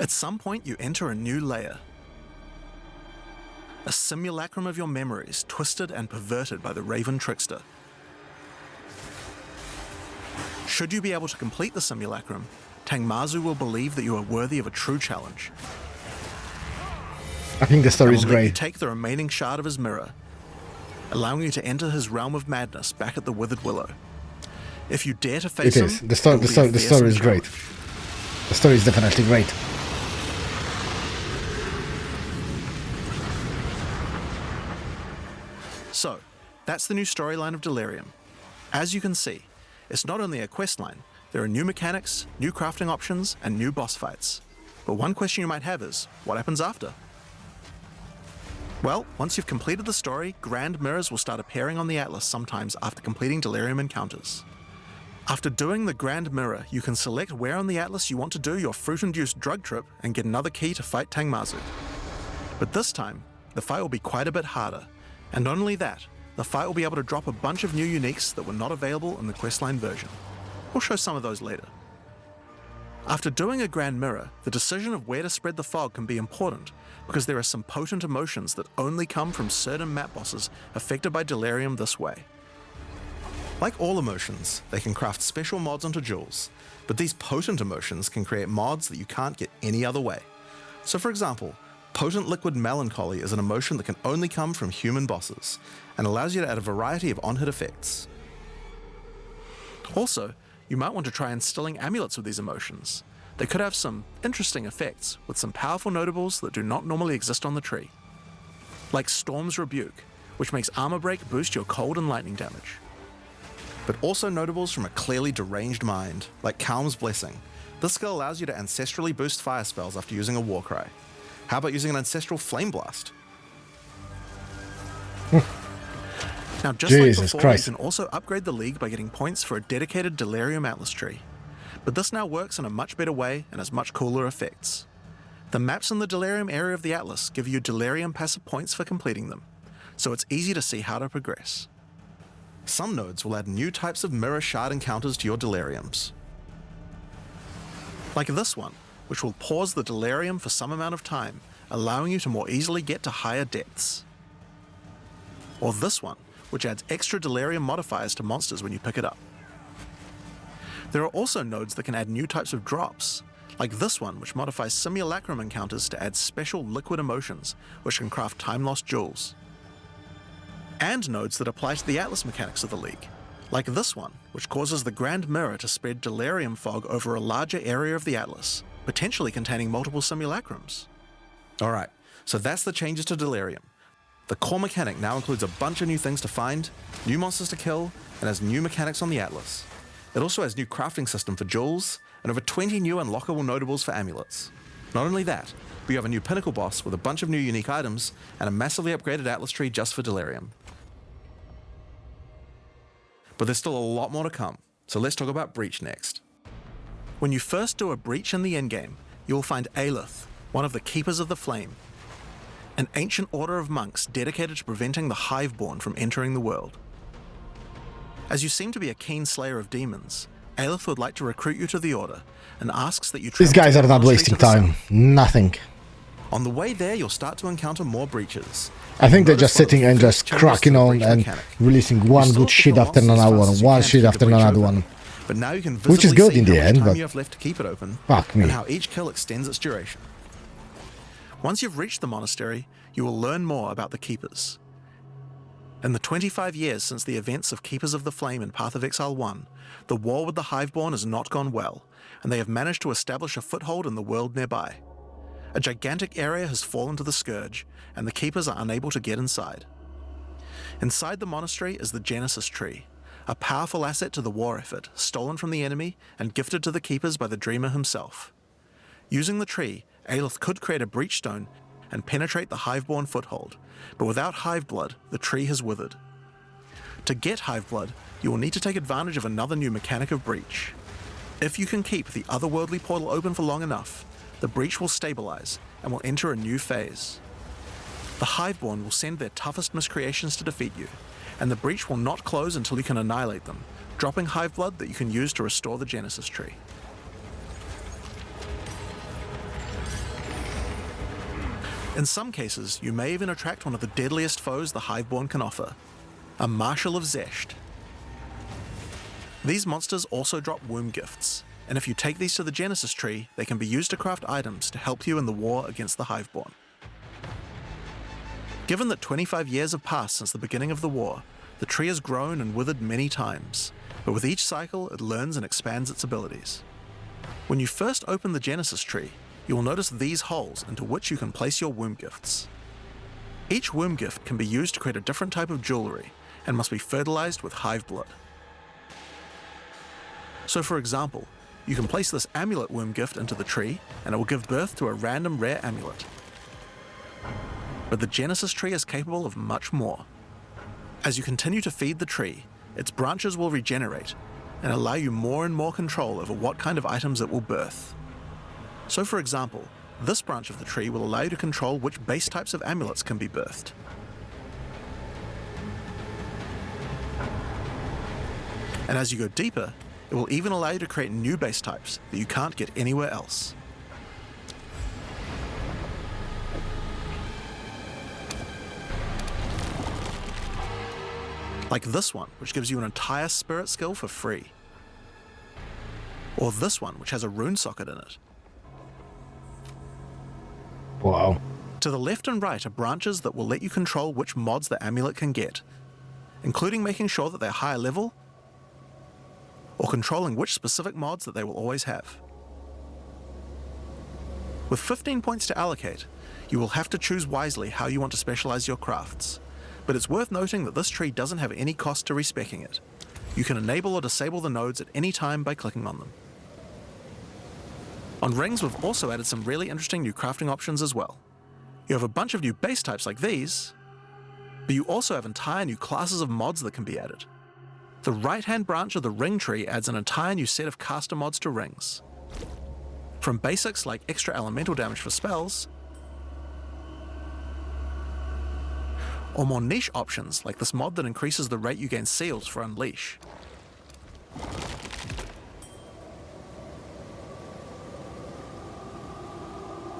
At some point, you enter a new layer. A simulacrum of your memories, twisted and perverted by the Raven Trickster. Should you be able to complete the simulacrum, Tangmazu will believe that you are worthy of a true challenge. I think the story And is will let you great. take the remaining shard of his mirror, allowing you to enter his realm of madness back at the Withered Willow. If you dare to face It him, is. The it story. will The be a story. The story fearsome is great. challenge. The story is definitely great. So, that's the new storyline of Delirium. As you can see, it's not only a quest line, there are new mechanics, new crafting options, and new boss fights. But one question you might have is, what happens after? Well, once you've completed the story, grand mirrors will start appearing on the Atlas sometimes after completing Delirium encounters. After doing the grand mirror, you can select where on the Atlas you want to do your fruit-induced drug trip and get another key to fight Tangmazu. But this time, the fight will be quite a bit harder. And not only that, the fight will be able to drop a bunch of new uniques that were not available in the questline version. We'll show some of those later. After doing a grand mirror, the decision of where to spread the fog can be important because there are some potent emotions that only come from certain map bosses affected by Delirium this way. Like all emotions, they can craft special mods onto jewels, but these potent emotions can create mods that you can't get any other way. So for example, potent liquid melancholy is an emotion that can only come from human bosses, and allows you to add a variety of on-hit effects. Also, you might want to try instilling amulets with these emotions. They could have some interesting effects, with some powerful notables that do not normally exist on the tree. Like Storm's Rebuke, which makes armor break boost your cold and lightning damage. But also notables from a clearly deranged mind, like Calm's Blessing. This skill allows you to ancestrally boost fire spells after using a Warcry. How about using an ancestral Flame Blast? Now, just Jesus like before, Christ. you can also upgrade the League by getting points for a dedicated Delirium Atlas tree. But this now works in a much better way and has much cooler effects. The maps in the Delirium area of the Atlas give you Delirium passive points for completing them, so it's easy to see how to progress. Some nodes will add new types of mirror shard encounters to your Deliriums. Like this one, which will pause the Delirium for some amount of time, allowing you to more easily get to higher depths. Or this one, which adds extra Delirium modifiers to monsters when you pick it up. There are also nodes that can add new types of drops, like this one, which modifies Simulacrum encounters to add special liquid emotions, which can craft time-lost jewels. And nodes that apply to the Atlas mechanics of the League, like this one, which causes the Grand Mirror to spread Delirium fog over a larger area of the Atlas, potentially containing multiple simulacrums. Alright, so that's the changes to Delirium. The core mechanic now includes a bunch of new things to find, new monsters to kill, and has new mechanics on the Atlas. It also has new crafting system for jewels, and over 20 new unlockable notables for amulets. Not only that, we have a new pinnacle boss with a bunch of new unique items, and a massively upgraded Atlas tree just for Delirium. But there's still a lot more to come, so let's talk about Breach next. When you first do a breach in the endgame, you will find Aelith, one of the Keepers of the Flame, an ancient order of monks dedicated to preventing the Hiveborn from entering the world. As you seem to be a keen slayer of demons, Aelith would like to recruit you to the order and asks that you These travel guys to are the not monastery wasting to the time. south. Nothing. On the way there, you'll start to encounter more breaches. I think they're Notice just one of the sitting and first just changes cracking to the on breach and mechanic. releasing You one still good have to shit kill after monsters another as one, fast as you one can to shit keep after the breach another open. one. But now you can Which is visibly good see in the how much end, time but- you have left to keep it open, Fuck me. and how each kill extends its duration. Once you've reached the monastery, you will learn more about the Keepers. In the 25 years since the events of Keepers of the Flame in Path of Exile 1, the war with the Hiveborn has not gone well, and they have managed to establish a foothold in the world nearby. A gigantic area has fallen to the Scourge, and the Keepers are unable to get inside. Inside the monastery is the Genesis Tree, a powerful asset to the war effort, stolen from the enemy and gifted to the Keepers by the Dreamer himself. Using the tree, Aelith could create a breach stone and penetrate the Hiveborn foothold, but without Hive Blood, the tree has withered. To get Hive Blood, you will need to take advantage of another new mechanic of breach. If you can keep the otherworldly portal open for long enough, the breach will stabilize and will enter a new phase. The Hiveborn will send their toughest miscreations to defeat you, and the breach will not close until you can annihilate them, dropping hive blood that you can use to restore the Genesis tree. In some cases, you may even attract one of the deadliest foes the Hiveborn can offer, a Marshal of Zesht. These monsters also drop womb gifts, and if you take these to the Genesis tree, they can be used to craft items to help you in the war against the Hiveborn. Given that 25 years have passed since the beginning of the war, the tree has grown and withered many times, but with each cycle it learns and expands its abilities. When you first open the Genesis tree, you will notice these holes into which you can place your womb gifts. Each womb gift can be used to create a different type of jewelry and must be fertilized with hive blood. So for example, you can place this amulet womb gift into the tree and it will give birth to a random rare amulet. But the Genesis tree is capable of much more. As you continue to feed the tree, its branches will regenerate and allow you more and more control over what kind of items it will birth. So for example, this branch of the tree will allow you to control which base types of amulets can be birthed. And as you go deeper, it will even allow you to create new base types that you can't get anywhere else. Like this one, which gives you an entire spirit skill for free. Or this one, which has a rune socket in it. Wow. To the left and right are branches that will let you control which mods the amulet can get, including making sure that they're higher level, or controlling which specific mods that they will always have. With 15 points to allocate, you will have to choose wisely how you want to specialize your crafts, but it's worth noting that this tree doesn't have any cost to respecking it. You can enable or disable the nodes at any time by clicking on them. On rings, we've also added some really interesting new crafting options as well. You have a bunch of new base types like these, but you also have entire new classes of mods that can be added. The right-hand branch of the ring tree adds an entire new set of caster mods to rings. From basics like extra elemental damage for spells, or more niche options like this mod that increases the rate you gain seals for Unleash.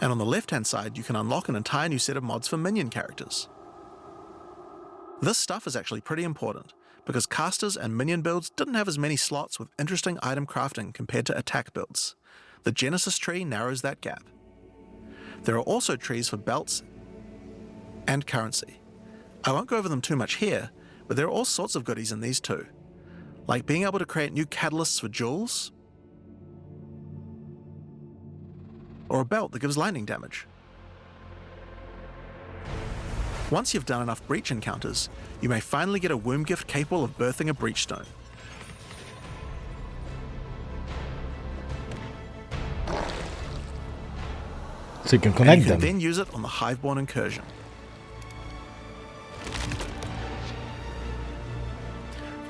And on the left-hand side, you can unlock an entire new set of mods for minion characters. This stuff is actually pretty important, because casters and minion builds didn't have as many slots with interesting item crafting compared to attack builds. The Genesis tree narrows that gap. There are also trees for belts and currency. I won't go over them too much here, but there are all sorts of goodies in these too, like being able to create new catalysts for jewels, or a belt that gives lightning damage. Once you've done enough breach encounters, you may finally get a womb gift capable of birthing a breach stone. So you can And connect you can them. then use it on the Hiveborn incursion.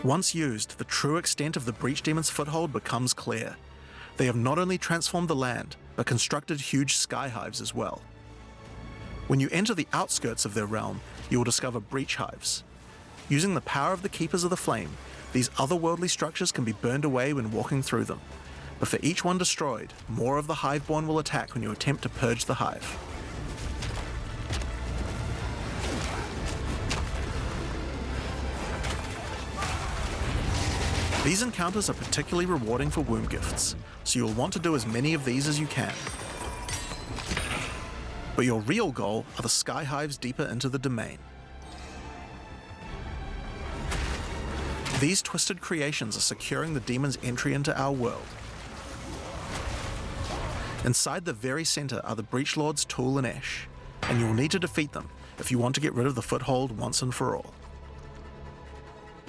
Once used, the true extent of the Breach Demon's foothold becomes clear. They have not only transformed the land, but constructed huge sky hives as well. When you enter the outskirts of their realm, you will discover breach hives. Using the power of the Keepers of the Flame, these otherworldly structures can be burned away when walking through them. But for each one destroyed, more of the Hiveborn will attack when you attempt to purge the hive. These encounters are particularly rewarding for womb gifts, so you'll want to do as many of these as you can. But your real goal are the sky hives deeper into the domain. These twisted creations are securing the demon's entry into our world. Inside the very center are the Breach Lords Tool and Ash, and you will need to defeat them if you want to get rid of the foothold once and for all.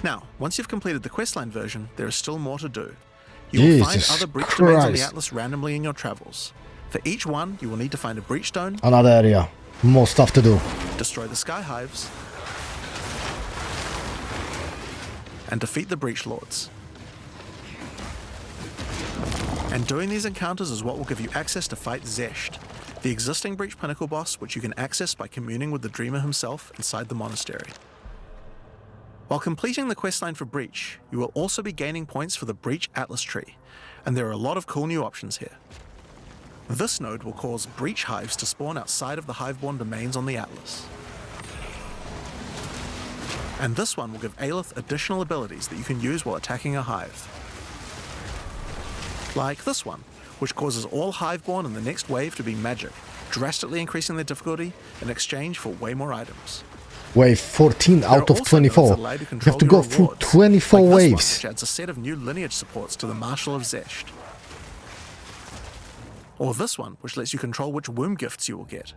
Now, once you've completed the questline version, there is still more to do. You will find Jesus other breach domains on the Christ. Atlas randomly in your travels. For each one, you will need to find a breach stone, Another area. More stuff to do. destroy the sky hives, and defeat the Breach Lords. And doing these encounters is what will give you access to fight Zesht, the existing Breach Pinnacle boss, which you can access by communing with the Dreamer himself inside the monastery. While completing the questline for Breach, you will also be gaining points for the Breach Atlas tree, and there are a lot of cool new options here. This node will cause Breach hives to spawn outside of the Hiveborn domains on the Atlas. And this one will give Aelith additional abilities that you can use while attacking a hive. Like this one, which causes all Hiveborn in the next wave to be magic, drastically increasing their difficulty in exchange for way more items. Wave 14 out of 24. You have to go through 24 like waves. One, which adds a set of new lineage supports to the Marshal of Zesht. Or this one, which lets you control which womb gifts you will get.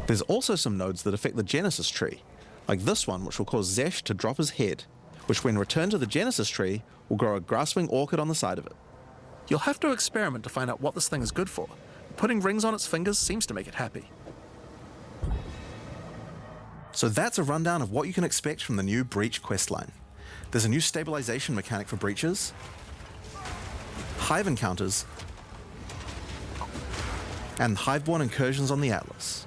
There's also some nodes that affect the Genesis tree, like this one, which will cause Zesht to drop his head, which when returned to the Genesis tree, will grow a grasping orchid on the side of it. You'll have to experiment to find out what this thing is good for. Putting rings on its fingers seems to make it happy. So that's a rundown of what you can expect from the new Breach questline. There's a new stabilization mechanic for breaches, hive encounters, and Hiveborn incursions on the Atlas.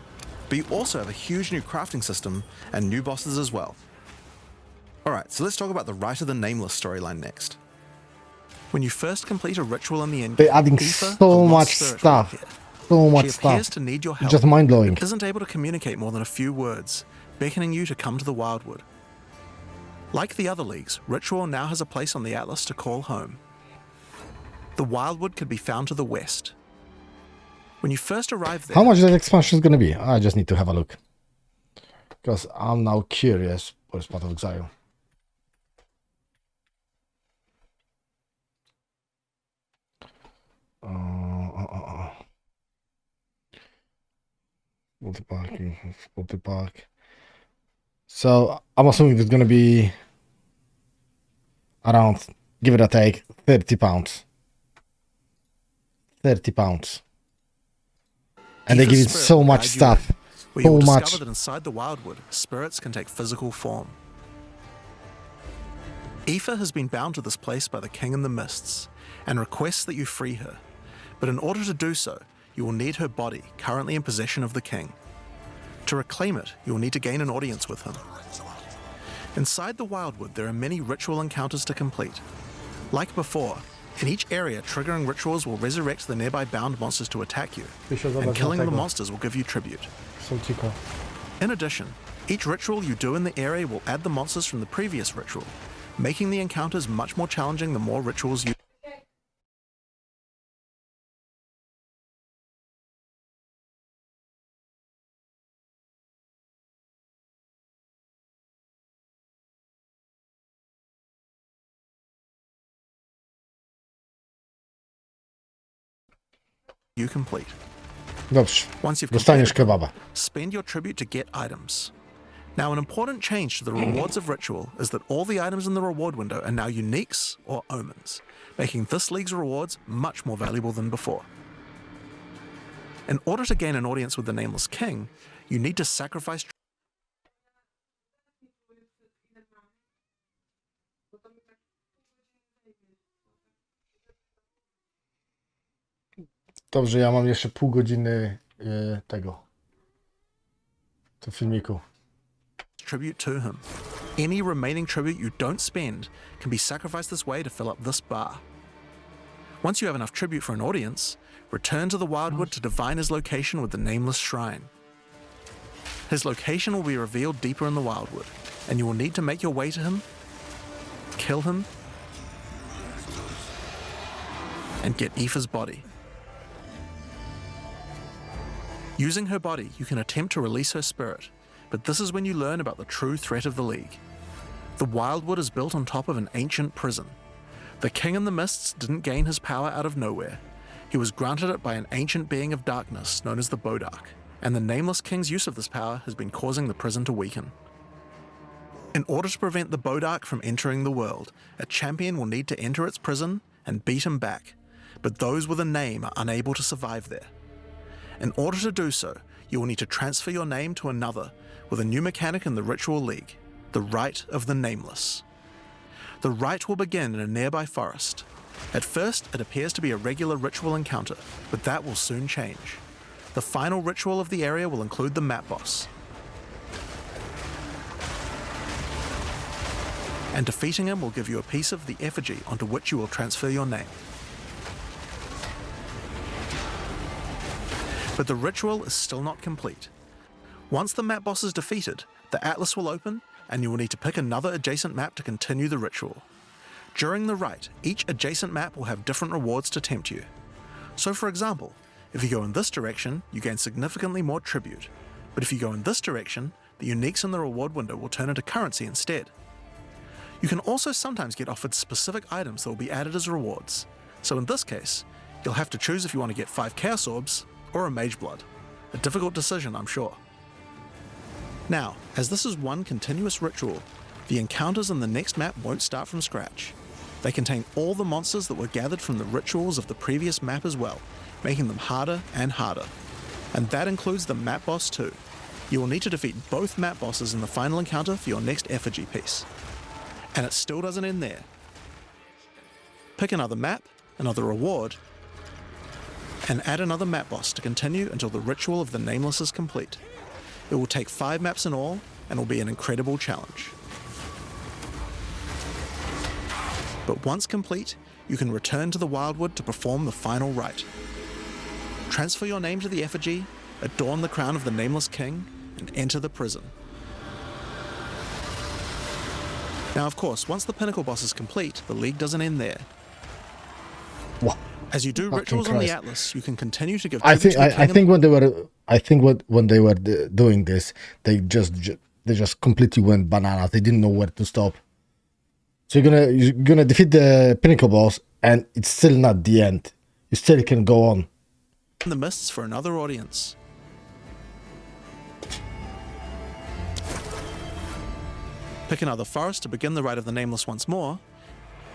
But you also have a huge new crafting system and new bosses as well. Alright, so let's talk about the Rite of the Nameless storyline next. When you first complete a ritual in the end, They're adding so much stuff. So much she stuff. appears to need your help, Just mind-blowing. but isn't able to communicate more than a few words, beckoning you to come to the Wildwood. Like the other leagues, Ritual now has a place on the Atlas to call home. The Wildwood could be found to the west. When you first arrive there... How much that expansion is going to be? I just need to have a look. Because I'm now curious. Where's Path of Exile? Multi-park. So I'm assuming it's going to be around, give it a take, £30. £30. And they give it so much stuff. You will So much. discover that inside the Wildwood, spirits can take physical form. Aoife has been bound to this place by the King in the Mists, and requests that you free her. But in order to do so, you will need her body, currently in possession of the King. To reclaim it, you will need to gain an audience with him. Inside the Wildwood, there are many ritual encounters to complete. Like before, in each area, triggering rituals will resurrect the nearby bound monsters to attack you, and killing the monsters will give you tribute. In addition, each ritual you do in the area will add the monsters from the previous ritual, making the encounters much more challenging the more rituals you... you complete. Dobrze. Once you've Dostaniesz completed them, kebaba. spend your tribute to get items. Now, an important change to the rewards of Ritual is that all the items in the reward window are now uniques or omens, making this league's rewards much more valuable than before. In order to gain an audience with the Nameless King, you need to sacrifice... Dobrze, ja mam jeszcze pół godziny tego filmiku. tribute to him. Any remaining tribute you don't spend can be sacrificed this way to fill up this bar. Once you have enough tribute for an audience, return to the Wildwood to divine his location with the Nameless Shrine. His location will be revealed deeper in the Wildwood, and you will need to make your way to him, kill him, and get Aoife's body. Using her body, you can attempt to release her spirit, but this is when you learn about the true threat of the League. The Wildwood is built on top of an ancient prison. The King in the Mists didn't gain his power out of nowhere. He was granted it by an ancient being of darkness known as the Bodark, and the Nameless King's use of this power has been causing the prison to weaken. In order to prevent the Bodark from entering the world, a champion will need to enter its prison and beat him back, but those with a name are unable to survive there. In order to do so, you will need to transfer your name to another with a new mechanic in the Ritual League, the Rite of the Nameless. The rite will begin in a nearby forest. At first, it appears to be a regular ritual encounter, but that will soon change. The final ritual of the area will include the map boss. And defeating him will give you a piece of the effigy onto which you will transfer your name. But the ritual is still not complete. Once the map boss is defeated, the atlas will open, and you will need to pick another adjacent map to continue the ritual. During the rite, each adjacent map will have different rewards to tempt you. So for example, if you go in this direction, you gain significantly more tribute. But if you go in this direction, the uniques in the reward window will turn into currency instead. You can also sometimes get offered specific items that will be added as rewards. So in this case, you'll have to choose if you want to get 5 Chaos Orbs or a Mage Blood. A difficult decision, I'm sure. Now, as this is one continuous ritual, the encounters in the next map won't start from scratch. They contain all the monsters that were gathered from the rituals of the previous map as well, making them harder and harder. And that includes the map boss too. You will need to defeat both map bosses in the final encounter for your next effigy piece. And it still doesn't end there. Pick another map, another reward, and add another map boss to continue until the ritual of the Nameless is complete. It will take 5 maps in all, and will be an incredible challenge. But once complete, you can return to the Wildwood to perform the final rite. Transfer your name to the effigy, adorn the crown of the Nameless King, and enter the prison. Now of course, once the Pinnacle boss is complete, the League doesn't end there. What? As you do rituals on the Atlas, you can continue to give I tribute think to the I king think when they were doing this, they just completely went bananas. They didn't know where to stop. So you're gonna defeat the Pinnacle boss, and it's still not the end. You still can go on. in the mists for another audience. Pick another forest to begin the Rite of the Nameless once more,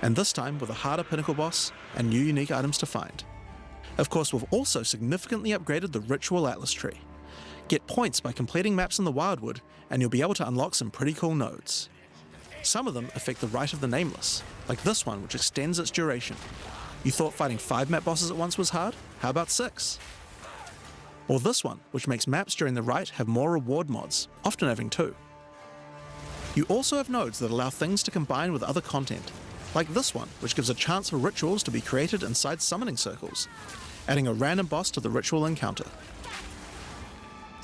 and this time with a harder Pinnacle boss and new unique items to find. Of course, we've also significantly upgraded the Ritual Atlas tree. Get points by completing maps in the Wildwood, and you'll be able to unlock some pretty cool nodes. Some of them affect the Rite of the Nameless, like this one, which extends its duration. You thought fighting 5 map bosses at once was hard? How about 6? Or this one, which makes maps during the Rite have more reward mods, often having 2. You also have nodes that allow things to combine with other content, like this one, which gives a chance for rituals to be created inside summoning circles, adding a random boss to the ritual encounter.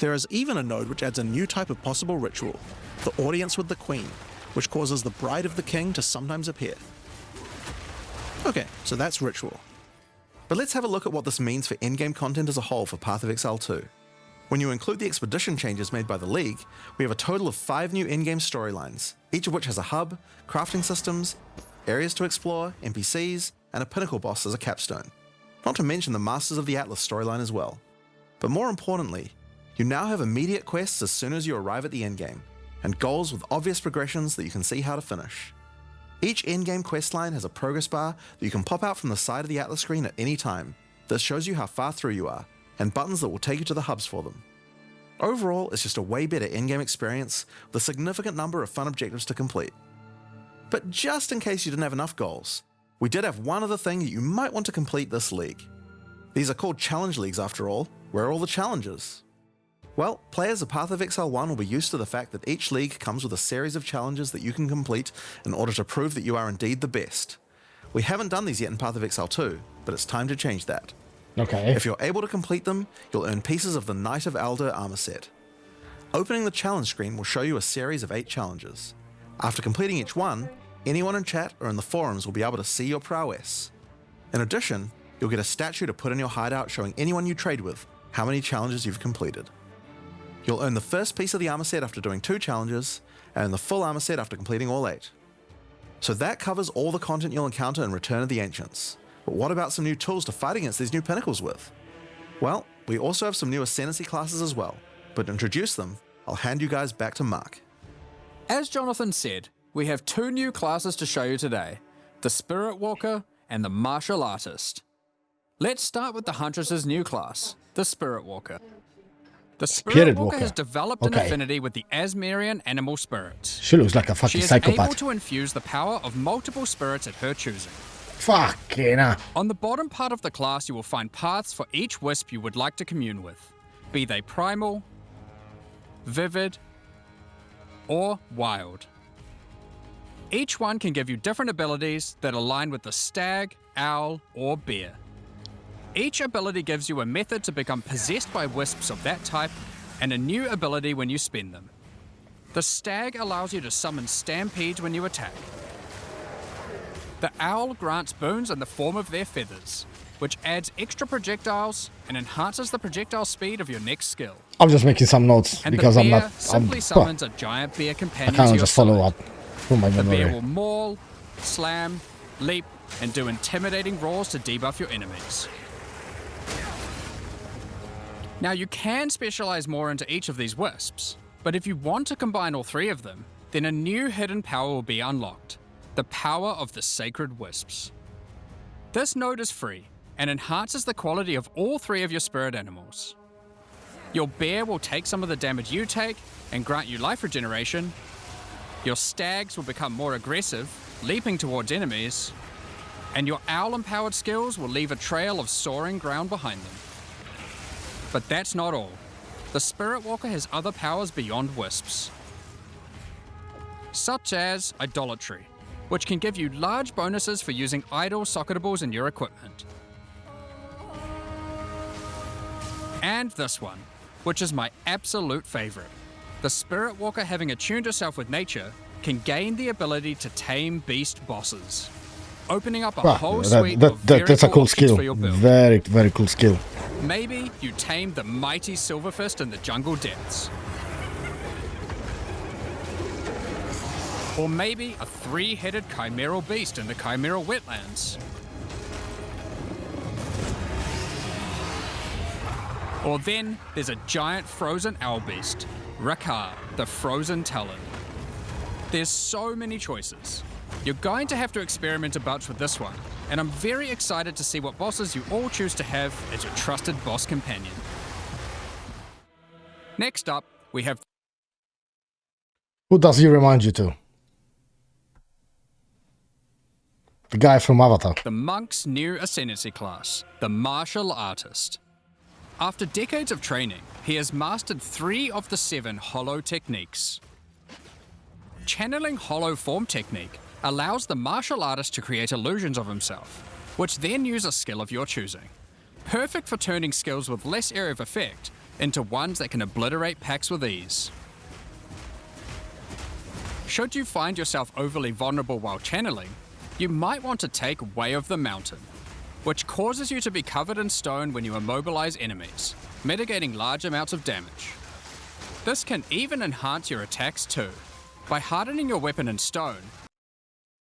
There is even a node which adds a new type of possible ritual, the Audience with the Queen, which causes the Bride of the King to sometimes appear. Okay, so that's ritual. But let's have a look at what this means for endgame content as a whole for Path of Exile 2. When you include the expedition changes made by the League, we have a total of 5 new endgame storylines, each of which has a hub, crafting systems, areas to explore, NPCs, and a pinnacle boss as a capstone. Not to mention the Masters of the Atlas storyline as well. But more importantly, you now have immediate quests as soon as you arrive at the endgame, and goals with obvious progressions that you can see how to finish. Each endgame questline has a progress bar that you can pop out from the side of the Atlas screen at any time. This shows you how far through you are, and buttons that will take you to the hubs for them. Overall, it's just a way better endgame experience with a significant number of fun objectives to complete. But just in case you didn't have enough goals, we did have one other thing that you might want to complete this league. These are called challenge leagues after all. Where are all the challenges? Well, players of Path of Exile 1 will be used to the fact that each league comes with a series of challenges that you can complete in order to prove that you are indeed the best. We haven't done these yet in Path of Exile 2, but it's time to change that. Okay. If you're able to complete them, you'll earn pieces of the Knight of Alder armor set. Opening the challenge screen will show you a series of 8 challenges. After completing each one, anyone in chat or in the forums will be able to see your prowess. In addition, you'll get a statue to put in your hideout showing anyone you trade with how many challenges you've completed. You'll earn the first piece of the armor set after doing 2 challenges, and the full armor set after completing all 8. So that covers all the content you'll encounter in Return of the Ancients. But what about some new tools to fight against these new pinnacles with? Well, we also have some new Ascendancy classes as well, but to introduce them, I'll hand you guys back to Mark. As Jonathan said, we have 2 new classes to show you today, the Spirit Walker and the Martial Artist. Let's start with the Huntress's new class, the Spirit Walker. The Spirit Walker has developed an affinity with the Asmerian animal spirits. She looks like a fucking She is psychopath. able to infuse the power of multiple spirits at her choosing. Fucking hell. On the bottom part of the class, you will find paths for each wisp you would like to commune with, be they primal, vivid, or wild. Each one can give you different abilities that align with the stag, owl, or bear. Each ability gives you a method to become possessed by wisps of that type, and a new ability when you spend them. The stag allows you to summon stampedes when you attack. The owl grants boons in the form of their feathers, which adds extra projectiles and enhances the projectile speed of your next skill. I'm just making some notes And because the I'm bear not. simply summons a giant bear I companion to can't your just follow side. up from my The bear memory. will maul, slam, leap, and do intimidating roars to debuff your enemies. Now you can specialize more into each of these wisps, but if you want to combine all three of them, then a new hidden power will be unlocked, the power of the sacred wisps. This node is free and enhances the quality of all three of your spirit animals. Your bear will take some of the damage you take and grant you life regeneration. Your stags will become more aggressive, leaping towards enemies, and your owl-empowered skills will leave a trail of soaring ground behind them. But that's not all. The Spirit Walker has other powers beyond wisps, such as Idolatry, which can give you large bonuses for using idol socketables in your equipment. And this one, which is my absolute favorite. The Spirit Walker, having attuned herself with nature, can gain the ability to tame beast bosses, opening up a whole suite of very that's a cool cool options skill. for your build. Very, very cool skill. Maybe you tame the mighty Silverfist in the jungle depths. Or maybe a three-headed chimeral beast in the chimeral wetlands. Or then there's a giant frozen owl beast, Rakar, the frozen talon. There's so many choices. You're going to have to experiment a bunch with this one, and I'm very excited to see what bosses you all choose to have as your trusted boss companion. Next up, we have Who does he remind you to? The guy from Avatar. the monk's new ascendancy class, the martial artist. After decades of training, he has mastered 3 of the 7 hollow techniques. Channeling hollow form technique allows the martial artist to create illusions of himself, which then use a skill of your choosing. Perfect for turning skills with less area of effect into ones that can obliterate packs with ease. Should you find yourself overly vulnerable while channeling, you might want to take Way of the Mountain, which causes you to be covered in stone when you immobilize enemies, mitigating large amounts of damage. This can even enhance your attacks too. By hardening your weapon in stone,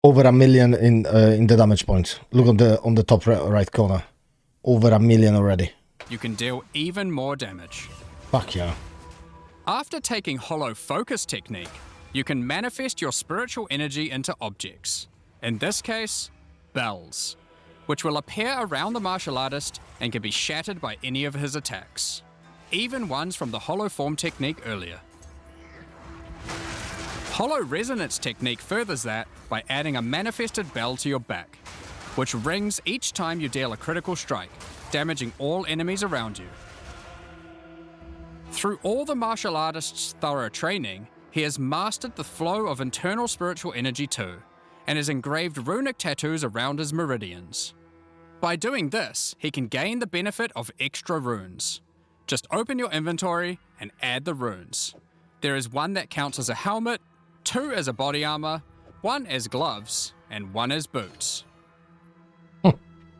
Over 1 million in the damage points. Look on the top right corner. Over 1 million already. you can deal even more damage. Fuck yeah. After taking Hollow Focus technique, you can manifest your spiritual energy into objects. In this case, bells, which will appear around the martial artist and can be shattered by any of his attacks, even ones from the Hollow Form technique earlier. Hollow Resonance technique furthers that by adding a manifested bell to your back, which rings each time you deal a critical strike, damaging all enemies around you. Through all the martial artist's thorough training, he has mastered the flow of internal spiritual energy too, and has engraved runic tattoos around his meridians. By doing this, he can gain the benefit of extra runes. Just open your inventory and add the runes. There is one that counts as a helmet, 2 as a body armor, 1 as gloves, and 1 as boots.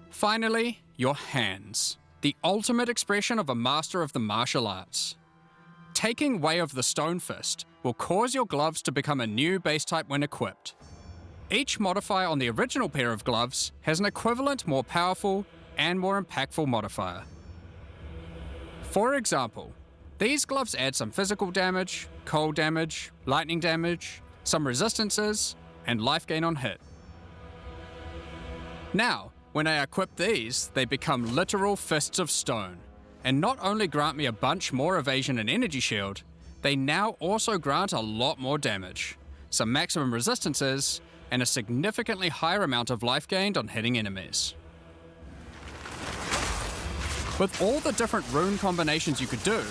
Finally, your hands, the ultimate expression of a master of the martial arts. Taking Way of the Stone Fist will cause your gloves to become a new base type when equipped. Each modifier on the original pair of gloves has an equivalent, more powerful, and more impactful modifier. For example, these gloves add some physical damage, cold damage, lightning damage, some resistances, and life gain on hit. Now, when I equip these, they become literal fists of stone, and not only grant me a bunch more evasion and energy shield, they now also grant a lot more damage. some maximum resistances, and a significantly higher amount of life gained on hitting enemies. With all the different rune combinations you could do,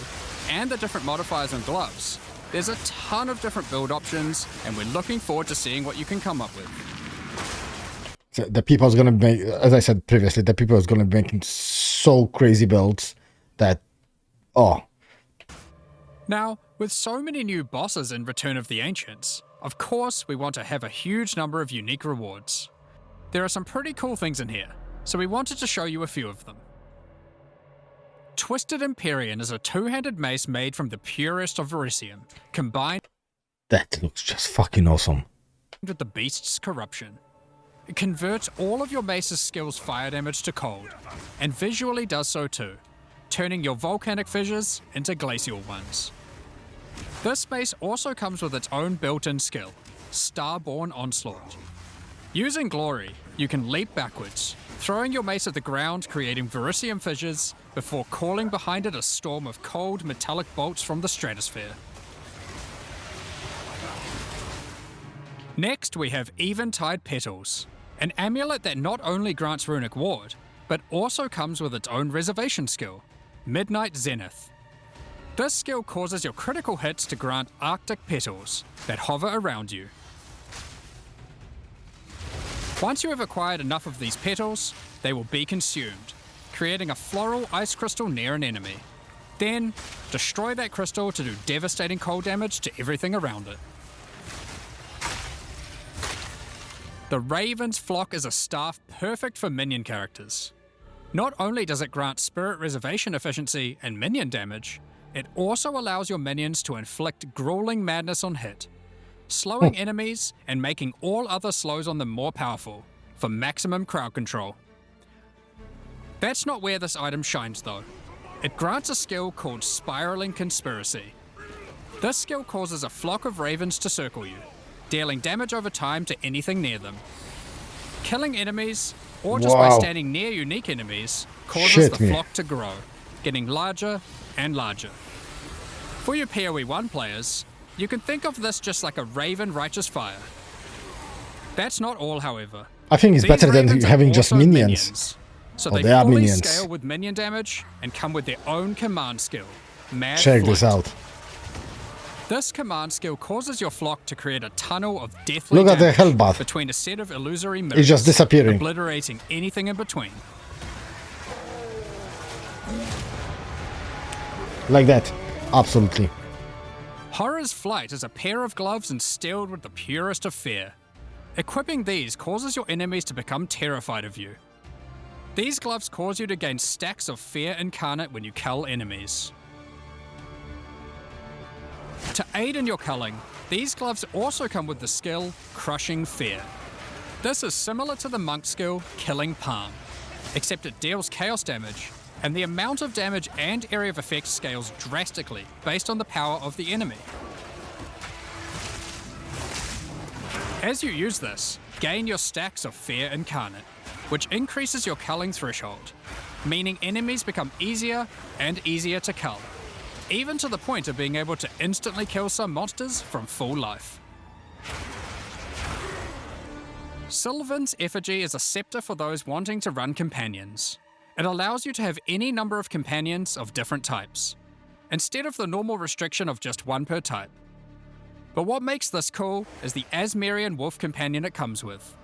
and the different modifiers on gloves, there's a ton of different build options, and we're looking forward to seeing what you can come up with. So the people is gonna make, as I said previously, the people is gonna be making so crazy builds that, oh. Now, with so many new bosses in Return of the Ancients, of course we want to have a huge number of unique rewards. There are some pretty cool things in here, so we wanted to show you a few of them. Twisted Empyrean is a two-handed mace made from the purest of Verisium, combined That looks just fucking awesome. with the beast's corruption. It converts all of your mace's skills fire damage to cold, and visually does so too, turning your volcanic fissures into glacial ones. This mace also comes with its own built-in skill, Starborn Onslaught. Using Glory, you can leap backwards, throwing your mace at the ground, creating Verisium fissures, before calling behind it a storm of cold metallic bolts from the stratosphere. Next, we have Eventide Petals, an amulet that not only grants runic ward, but also comes with its own reservation skill, Midnight Zenith. This skill causes your critical hits to grant Arctic petals that hover around you. Once you have acquired enough of these petals, they will be consumed, creating a floral ice crystal near an enemy. Then, destroy that crystal to do devastating cold damage to everything around it. The Raven's Flock is a staff perfect for minion characters. Not only does it grant spirit reservation efficiency and minion damage, it also allows your minions to inflict grueling madness on hit, slowing enemies and making all other slows on them more powerful, for maximum crowd control. That's not where this item shines though. It grants a skill called Spiraling Conspiracy. This skill causes a flock of ravens to circle you, dealing damage over time to anything near them. Killing enemies, or just by standing near unique enemies, causes the flock to grow, getting larger and larger. For your PoE 1 players, you can think of this just like a Raven Righteous Fire. That's not all, however. I think it's better than having just minions. So Oh, they they are fully minions. scale with minion damage and come with their own command skill, Mad Check this Flight. out. This command skill causes your flock to create a tunnel of deathly Look at the damage hellbath. between a set of illusory mirrors, It's just disappearing. obliterating anything in between. Like that. Absolutely. Horror's Flight is a pair of gloves instilled with the purest of fear. Equipping these causes your enemies to become terrified of you. These gloves cause you to gain stacks of fear incarnate when you cull enemies. To aid in your culling, these gloves also come with the skill Crushing Fear. This is similar to the monk skill Killing Palm, except it deals chaos damage, and the amount of damage and area of effect scales drastically based on the power of the enemy. As you use this, gain your stacks of Fear Incarnate, which increases your culling threshold, meaning enemies become easier and easier to cull, even to the point of being able to instantly kill some monsters from full life. Sylvan's Effigy is a scepter for those wanting to run companions. It allows you to have any number of companions of different types, instead of the normal restriction of just one per type. But what makes this cool is the Asmerian Wolf companion it comes with.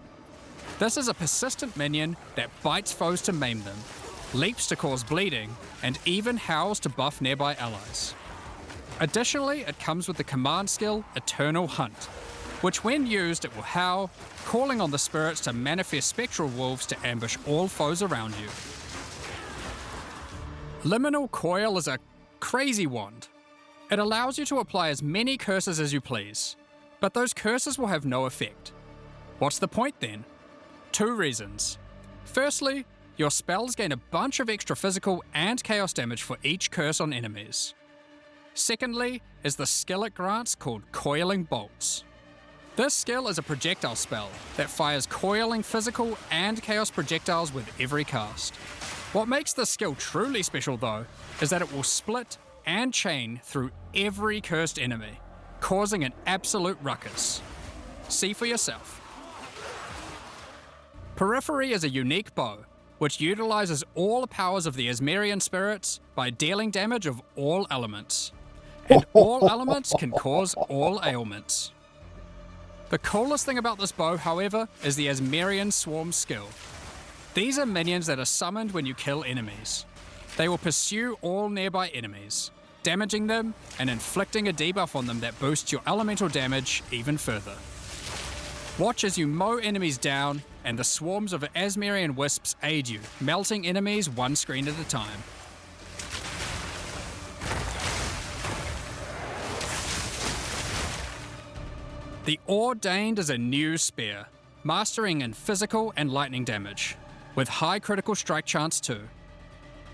This is a persistent minion that bites foes to maim them, leaps to cause bleeding, and even howls to buff nearby allies. Additionally, it comes with the command skill Eternal Hunt, which when used it will howl, calling on the spirits to manifest spectral wolves to ambush all foes around you. Liminal Coil is a crazy wand. It allows you to apply as many curses as you please, but those curses will have no effect. What's the point then? 2 reasons. Firstly, your spells gain a bunch of extra physical and chaos damage for each curse on enemies. Secondly, is the skill it grants called Coiling Bolts. This skill is a projectile spell that fires coiling physical and chaos projectiles with every cast. What makes this skill truly special though, is that it will split and chain through every cursed enemy, causing an absolute ruckus. See for yourself. Periphery is a unique bow, which utilizes all the powers of the Asmerian spirits by dealing damage of all elements. And all elements can cause all ailments. The coolest thing about this bow, however, is the Asmerian Swarm skill. These are minions that are summoned when you kill enemies. They will pursue all nearby enemies, damaging them and inflicting a debuff on them that boosts your elemental damage even further. Watch as you mow enemies down, and the swarms of Asmerian wisps aid you, melting enemies one screen at a time. The Ordained is a new spear, mastering in physical and lightning damage, with high critical strike chance too.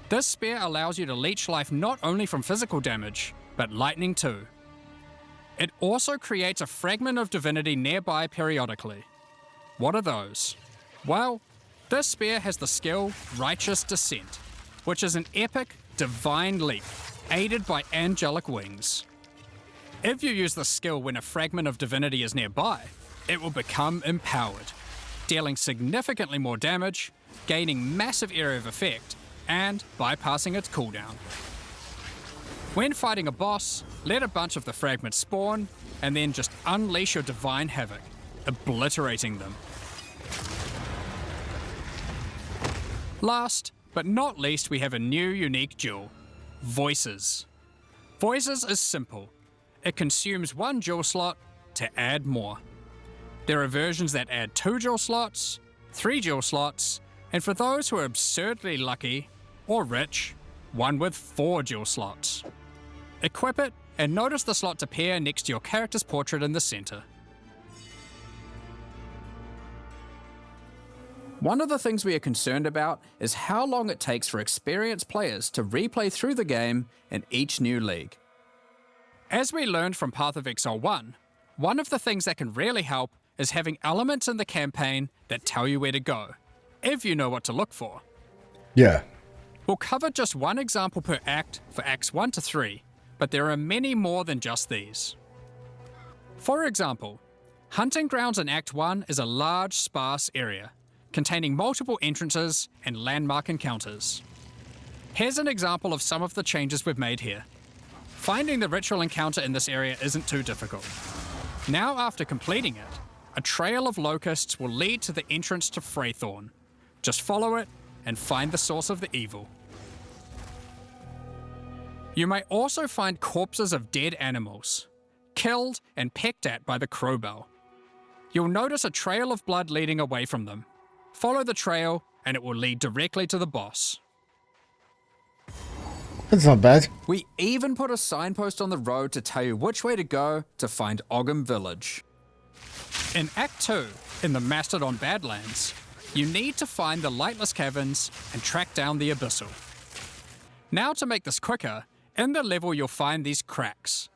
This spear allows you to leech life not only from physical damage, but lightning too. It also creates a fragment of divinity nearby periodically. What are those? Well, this spear has the skill Righteous Descent, which is an epic, divine leap, aided by angelic wings. If you use the skill when a fragment of divinity is nearby, it will become empowered, dealing significantly more damage, gaining massive area of effect, and bypassing its cooldown. When fighting a boss, let a bunch of the fragments spawn, and then just unleash your divine havoc, obliterating them. Last, but not least, we have a new unique jewel, Voices. Voices is simple. It consumes 1 jewel slot to add more. There are versions that add 2 jewel slots, 3 jewel slots, and for those who are absurdly lucky or rich, one with 4 jewel slots. Equip it and notice the slots appear next to your character's portrait in the center. One of the things we are concerned about is how long it takes for experienced players to replay through the game in each new league. As we learned from Path of Exile 1, one of the things that can really help is having elements in the campaign that tell you where to go, if you know what to look for. Yeah. We'll cover just one example per act for Acts 1 to 3, but there are many more than just these. For example, Hunting Grounds in Act 1 is a large, sparse area, containing multiple entrances and landmark encounters. Here's an example of some of the changes we've made here. Finding the ritual encounter in this area isn't too difficult. Now after completing it, a trail of locusts will lead to the entrance to Freythorn. Just follow it and find the source of the evil. You may also find corpses of dead animals, killed and pecked at by the crowbell. You'll notice a trail of blood leading away from them. Follow the trail and it will lead directly to the boss. That's not bad. We even put a signpost on the road to tell you which way to go to find Ogham Village. In Act 2, in the Mastodon Badlands, you need to find the Lightless Caverns and track down the Abyssal. Now to make this quicker, in the level you'll find these cracks.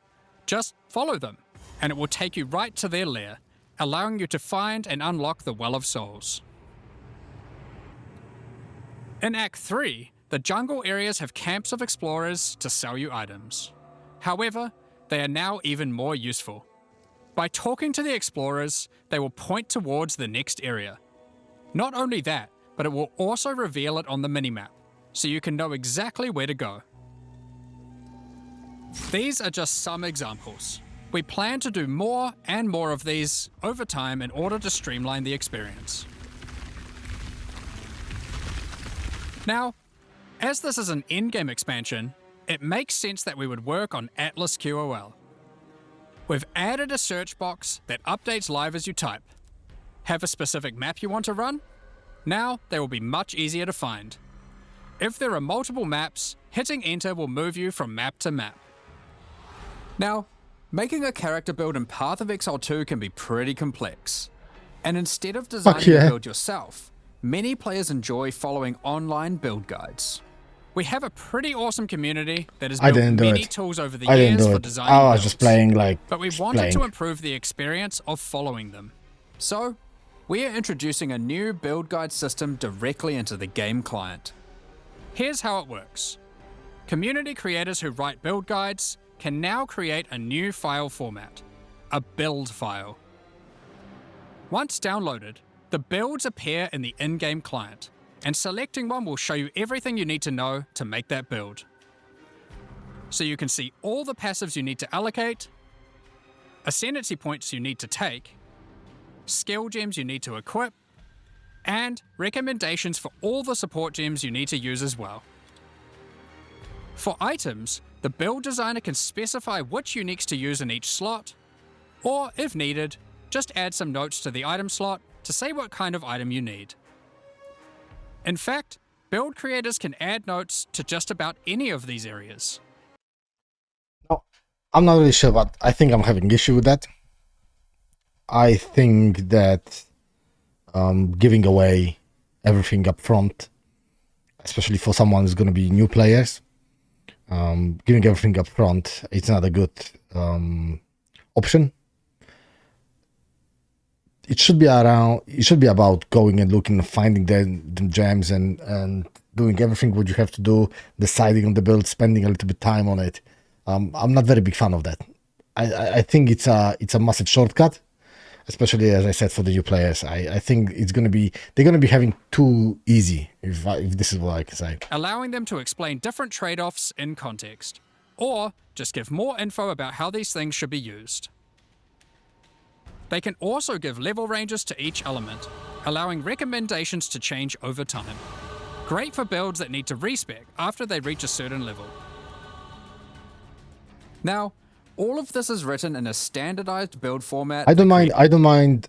Just follow them, and it will take you right to their lair, allowing you to find and unlock the Well of Souls. In Act 3, the jungle areas have camps of explorers to sell you items. However, they are now even more useful. By talking to the explorers, they will point towards the next area. Not only that, but it will also reveal it on the minimap, so you can know exactly where to go. These are just some examples. We plan to do more and more of these over time in order to streamline the experience. Now, as this is an in-game expansion, it makes sense that we would work on Atlas QOL. We've added a search box that updates live as you type. Have a specific map you want to run? Now they will be much easier to find. If there are multiple maps, hitting enter will move you from map to map. Now, making a character build in Path of Exile 2 can be pretty complex. And instead of designing a build yourself, many players enjoy following online build guides. We have a pretty awesome community that has built many tools over the years for designing builds. I was just playing but we wanted to improve the experience of following them. So, we are introducing a new build guide system directly into the game client. Here's how it works. Community creators who write build guides can now create a new file format, a build file. Once downloaded, the builds appear in the in-game client, and selecting one will show you everything you need to know to make that build. So you can see all the passives you need to allocate, ascendancy points you need to take, skill gems you need to equip, and recommendations for all the support gems you need to use as well. For items, the build designer can specify which uniques to use in each slot, or if needed, just add some notes to the item slot to say what kind of item you need. In fact, build creators can add notes to just about any of these areas. No, I'm not really sure, but I think I'm having issue with that. I think that giving away everything up front, especially for someone who's going to be new players, giving everything up front, it's not a good option. It should be about going and looking and finding the gems and doing everything what you have to do, deciding on the build, spending a little bit of time on it. I'm not very big fan of that. I think it's a massive shortcut, especially as I said for the new players. I think they're gonna be having too easy, if this is what I can say. Allowing them to explain different trade-offs in context, or just give more info about how these things should be used. They can also give level ranges to each element, allowing recommendations to change over time. Great for builds that need to respec after they reach a certain level. Now, all of this is written in a standardized build format. I don't mind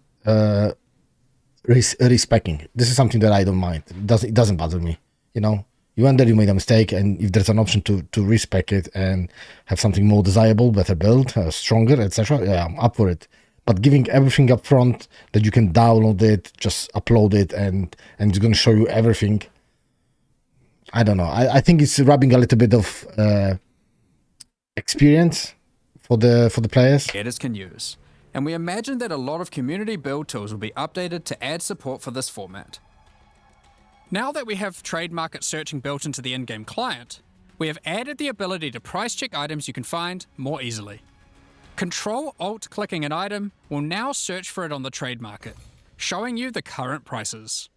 respecing. This is something that I don't mind. It doesn't bother me. You know, you went there, you made a mistake, and if there's an option to respec it and have something more desirable, better build, stronger, etc., yeah, I'm up for it. But giving everything up front that you can download it, just upload it, and it's going to show you everything. I don't know. I think it's rubbing a little bit of experience for the players. Creators can use. And we imagine that a lot of community build tools will be updated to add support for this format. Now that we have trade market searching built into the in-game client, we have added the ability to price check items you can find more easily. Control-Alt-clicking an item will now search for it on the trade market, showing you the current prices.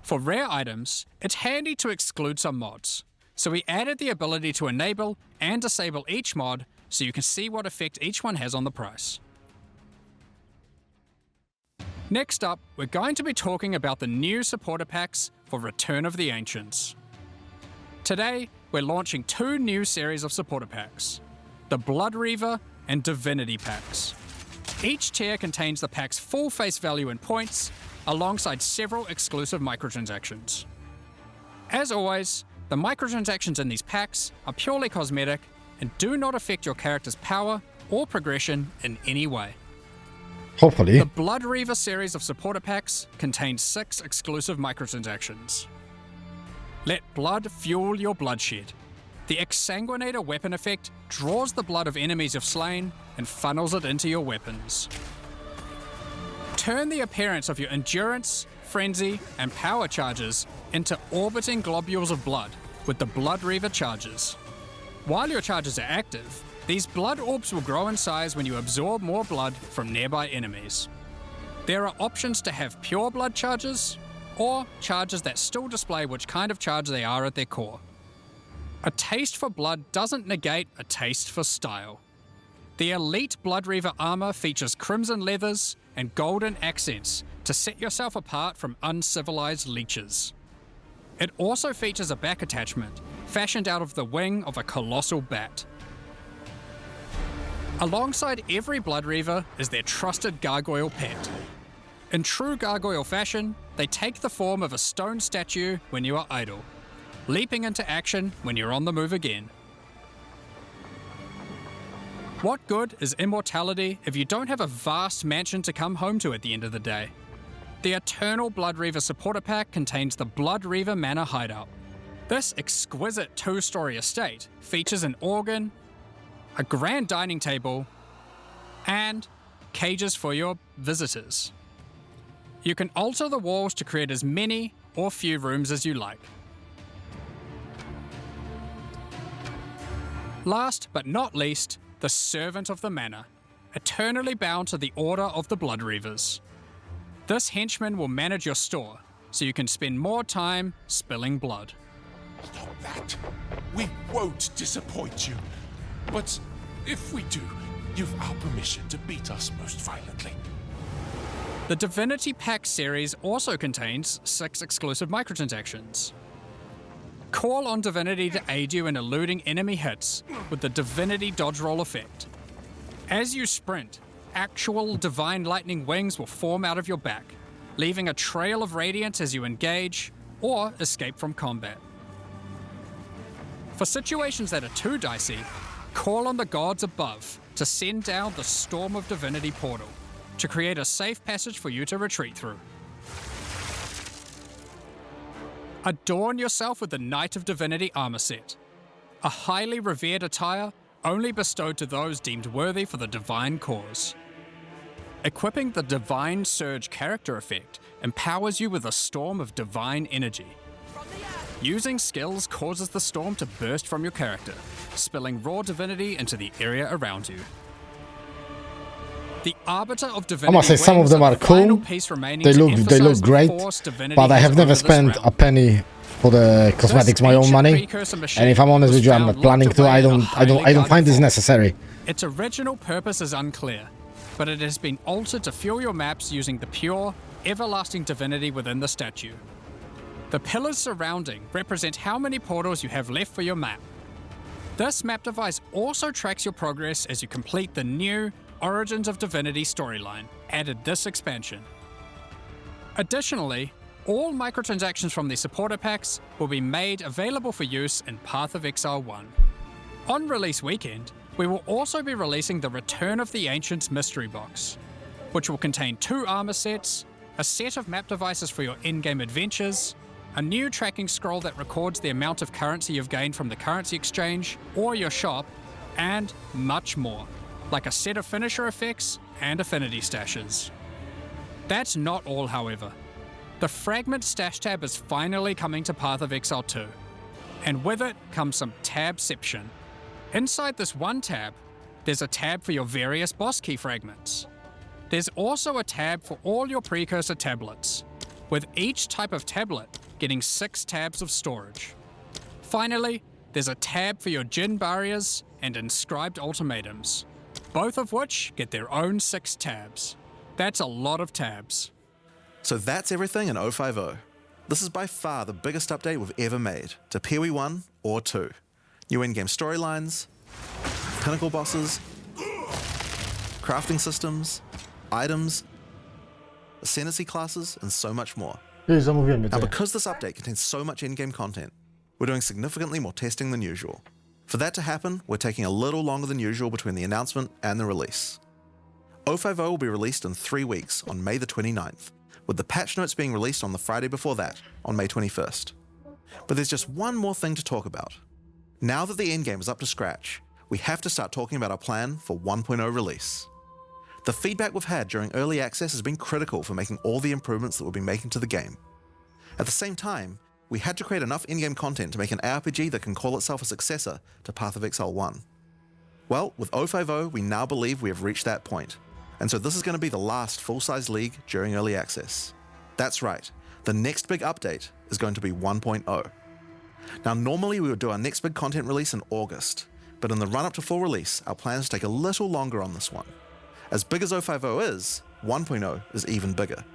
For rare items, it's handy to exclude some mods, so we added the ability to enable and disable each mod so you can see what effect each one has on the price. Next up, we're going to be talking about the new supporter packs for Return of the Ancients. Today, we're launching 2 new series of supporter packs, the Blood Reaver and Divinity packs. Each tier contains the pack's full face value in points, alongside several exclusive microtransactions. As always, the microtransactions in these packs are purely cosmetic and do not affect your character's power or progression in any way. Hopefully. The Blood Reaver series of supporter packs contains 6 exclusive microtransactions. Let blood fuel your bloodshed. The Exsanguinator weapon effect draws the blood of enemies you've slain and funnels it into your weapons. Turn the appearance of your Endurance, Frenzy, and Power charges into orbiting globules of blood with the Blood Reaver charges. While your charges are active, these blood orbs will grow in size when you absorb more blood from nearby enemies. There are options to have pure blood charges, or charges that still display which kind of charge they are at their core. A taste for blood doesn't negate a taste for style. The Elite Blood Reaver armor features crimson leathers and golden accents to set yourself apart from uncivilized leeches. It also features a back attachment, fashioned out of the wing of a colossal bat. Alongside every Blood Reaver is their trusted gargoyle pet. In true gargoyle fashion, they take the form of a stone statue when you are idle, leaping into action when you're on the move again. What good is immortality if you don't have a vast mansion to come home to at the end of the day? The Eternal Blood Reaver supporter pack contains the Blood Reaver Manor Hideout. This exquisite 2-story estate features an organ, a grand dining table, and cages for your visitors. You can alter the walls to create as many or few rooms as you like. Last but not least, the Servant of the Manor, eternally bound to the Order of the Blood Reavers. This henchman will manage your store, so you can spend more time spilling blood. Stop that. We won't disappoint you. But if we do, you've our permission to beat us most violently. The Divinity Pack series also contains 6 exclusive microtransactions. Call on Divinity to aid you in eluding enemy hits with the Divinity Dodge Roll effect. As you sprint, actual divine lightning wings will form out of your back, leaving a trail of radiance as you engage or escape from combat. For situations that are too dicey, call on the gods above to send down the Storm of Divinity portal to create a safe passage for you to retreat through. Adorn yourself with the Knight of Divinity armor set, a highly revered attire only bestowed to those deemed worthy for the divine cause. Equipping the Divine Surge character effect empowers you with a storm of divine energy. Using skills causes the storm to burst from your character, spilling raw divinity into the area around you. The Arbiter of Divinity I must say some of them are cool. They look great, but I have never spent a penny for the cosmetics, my own money. And if I'm honest with you, I'm not planning to. I don't find this necessary. Its original purpose is unclear, but it has been altered to fuel your maps using the pure, everlasting divinity within the statue. The pillars surrounding represent how many portals you have left for your map. This map device also tracks your progress as you complete the new Origins of Divinity storyline, added this expansion. Additionally, all microtransactions from the supporter packs will be made available for use in Path of Exile 1. On release weekend, we will also be releasing the Return of the Ancients mystery box, which will contain 2 armor sets, a set of map devices for your in-game adventures, a new tracking scroll that records the amount of currency you've gained from the currency exchange or your shop, and much more, like a set of finisher effects and affinity stashes. That's not all, however. The Fragment Stash tab is finally coming to Path of Exile 2, and with it comes some tabception. Inside this one tab, there's a tab for your various boss key fragments. There's also a tab for all your precursor tablets, with each type of tablet getting 6 tabs of storage. Finally, there's a tab for your Djinn barriers and inscribed ultimatums, both of which get their own 6 tabs. That's a lot of tabs. So that's everything in 050. This is by far the biggest update we've ever made to PoE 1 or 2. New in-game storylines, pinnacle bosses, crafting systems, items, ascendancy classes, and so much more. Now, because this update contains so much in-game content, we're doing significantly more testing than usual. For that to happen, we're taking a little longer than usual between the announcement and the release. 050 will be released in 3 weeks on May the 29th, with the patch notes being released on the Friday before that, on May 21st. But there's just one more thing to talk about. Now that the endgame is up to scratch, we have to start talking about our plan for 1.0 release. The feedback we've had during early access has been critical for making all the improvements that we'll be making to the game. At the same time, we had to create enough in-game content to make an ARPG that can call itself a successor to Path of Exile 1. Well, with 050, we now believe we have reached that point, and so this is going to be the last full-size league during early access. That's right, the next big update is going to be 1.0. Now, normally we would do our next big content release in August, but in the run-up to full release, our plans take a little longer on this one. As big as 050 is, 1.0 is even bigger.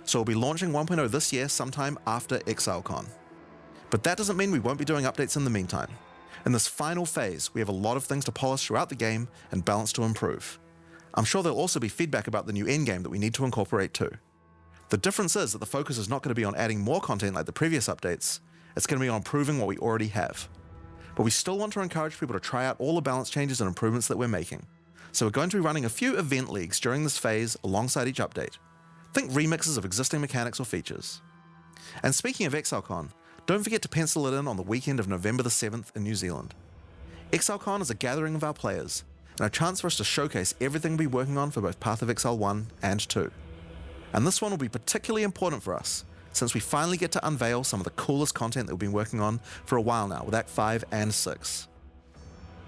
So we'll be launching 1.0 this year sometime after ExileCon. But that doesn't mean we won't be doing updates in the meantime. In this final phase, we have a lot of things to polish throughout the game and balance to improve. I'm sure there'll also be feedback about the new endgame that we need to incorporate too. The difference is that the focus is not going to be on adding more content like the previous updates, it's going to be on improving what we already have. But we still want to encourage people to try out all the balance changes and improvements that we're making. So we're going to be running a few event leagues during this phase alongside each update. Think remixes of existing mechanics or features. And speaking of ExileCon, don't forget to pencil it in on the weekend of November the 7th in New Zealand. ExileCon is a gathering of our players, and a chance for us to showcase everything we'll be working on for both Path of Exile 1 and 2. And this one will be particularly important for us, since we finally get to unveil some of the coolest content that we've been working on for a while now with Act 5 and 6.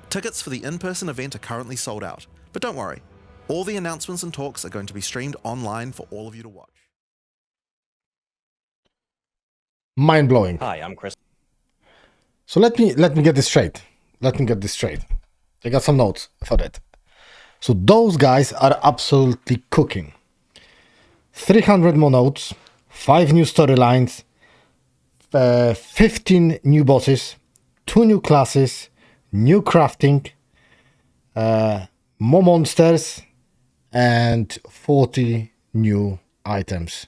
Tickets for the in-person event are currently sold out, but don't worry, all the announcements and talks are going to be streamed online for all of you to watch. Mind-blowing. Hi, I'm Chris. So let me get this straight. I got some notes for that. So those guys are absolutely cooking. 300 more notes, 5 new storylines, 15 new bosses, 2 new classes, new crafting, more monsters, and 40 new items.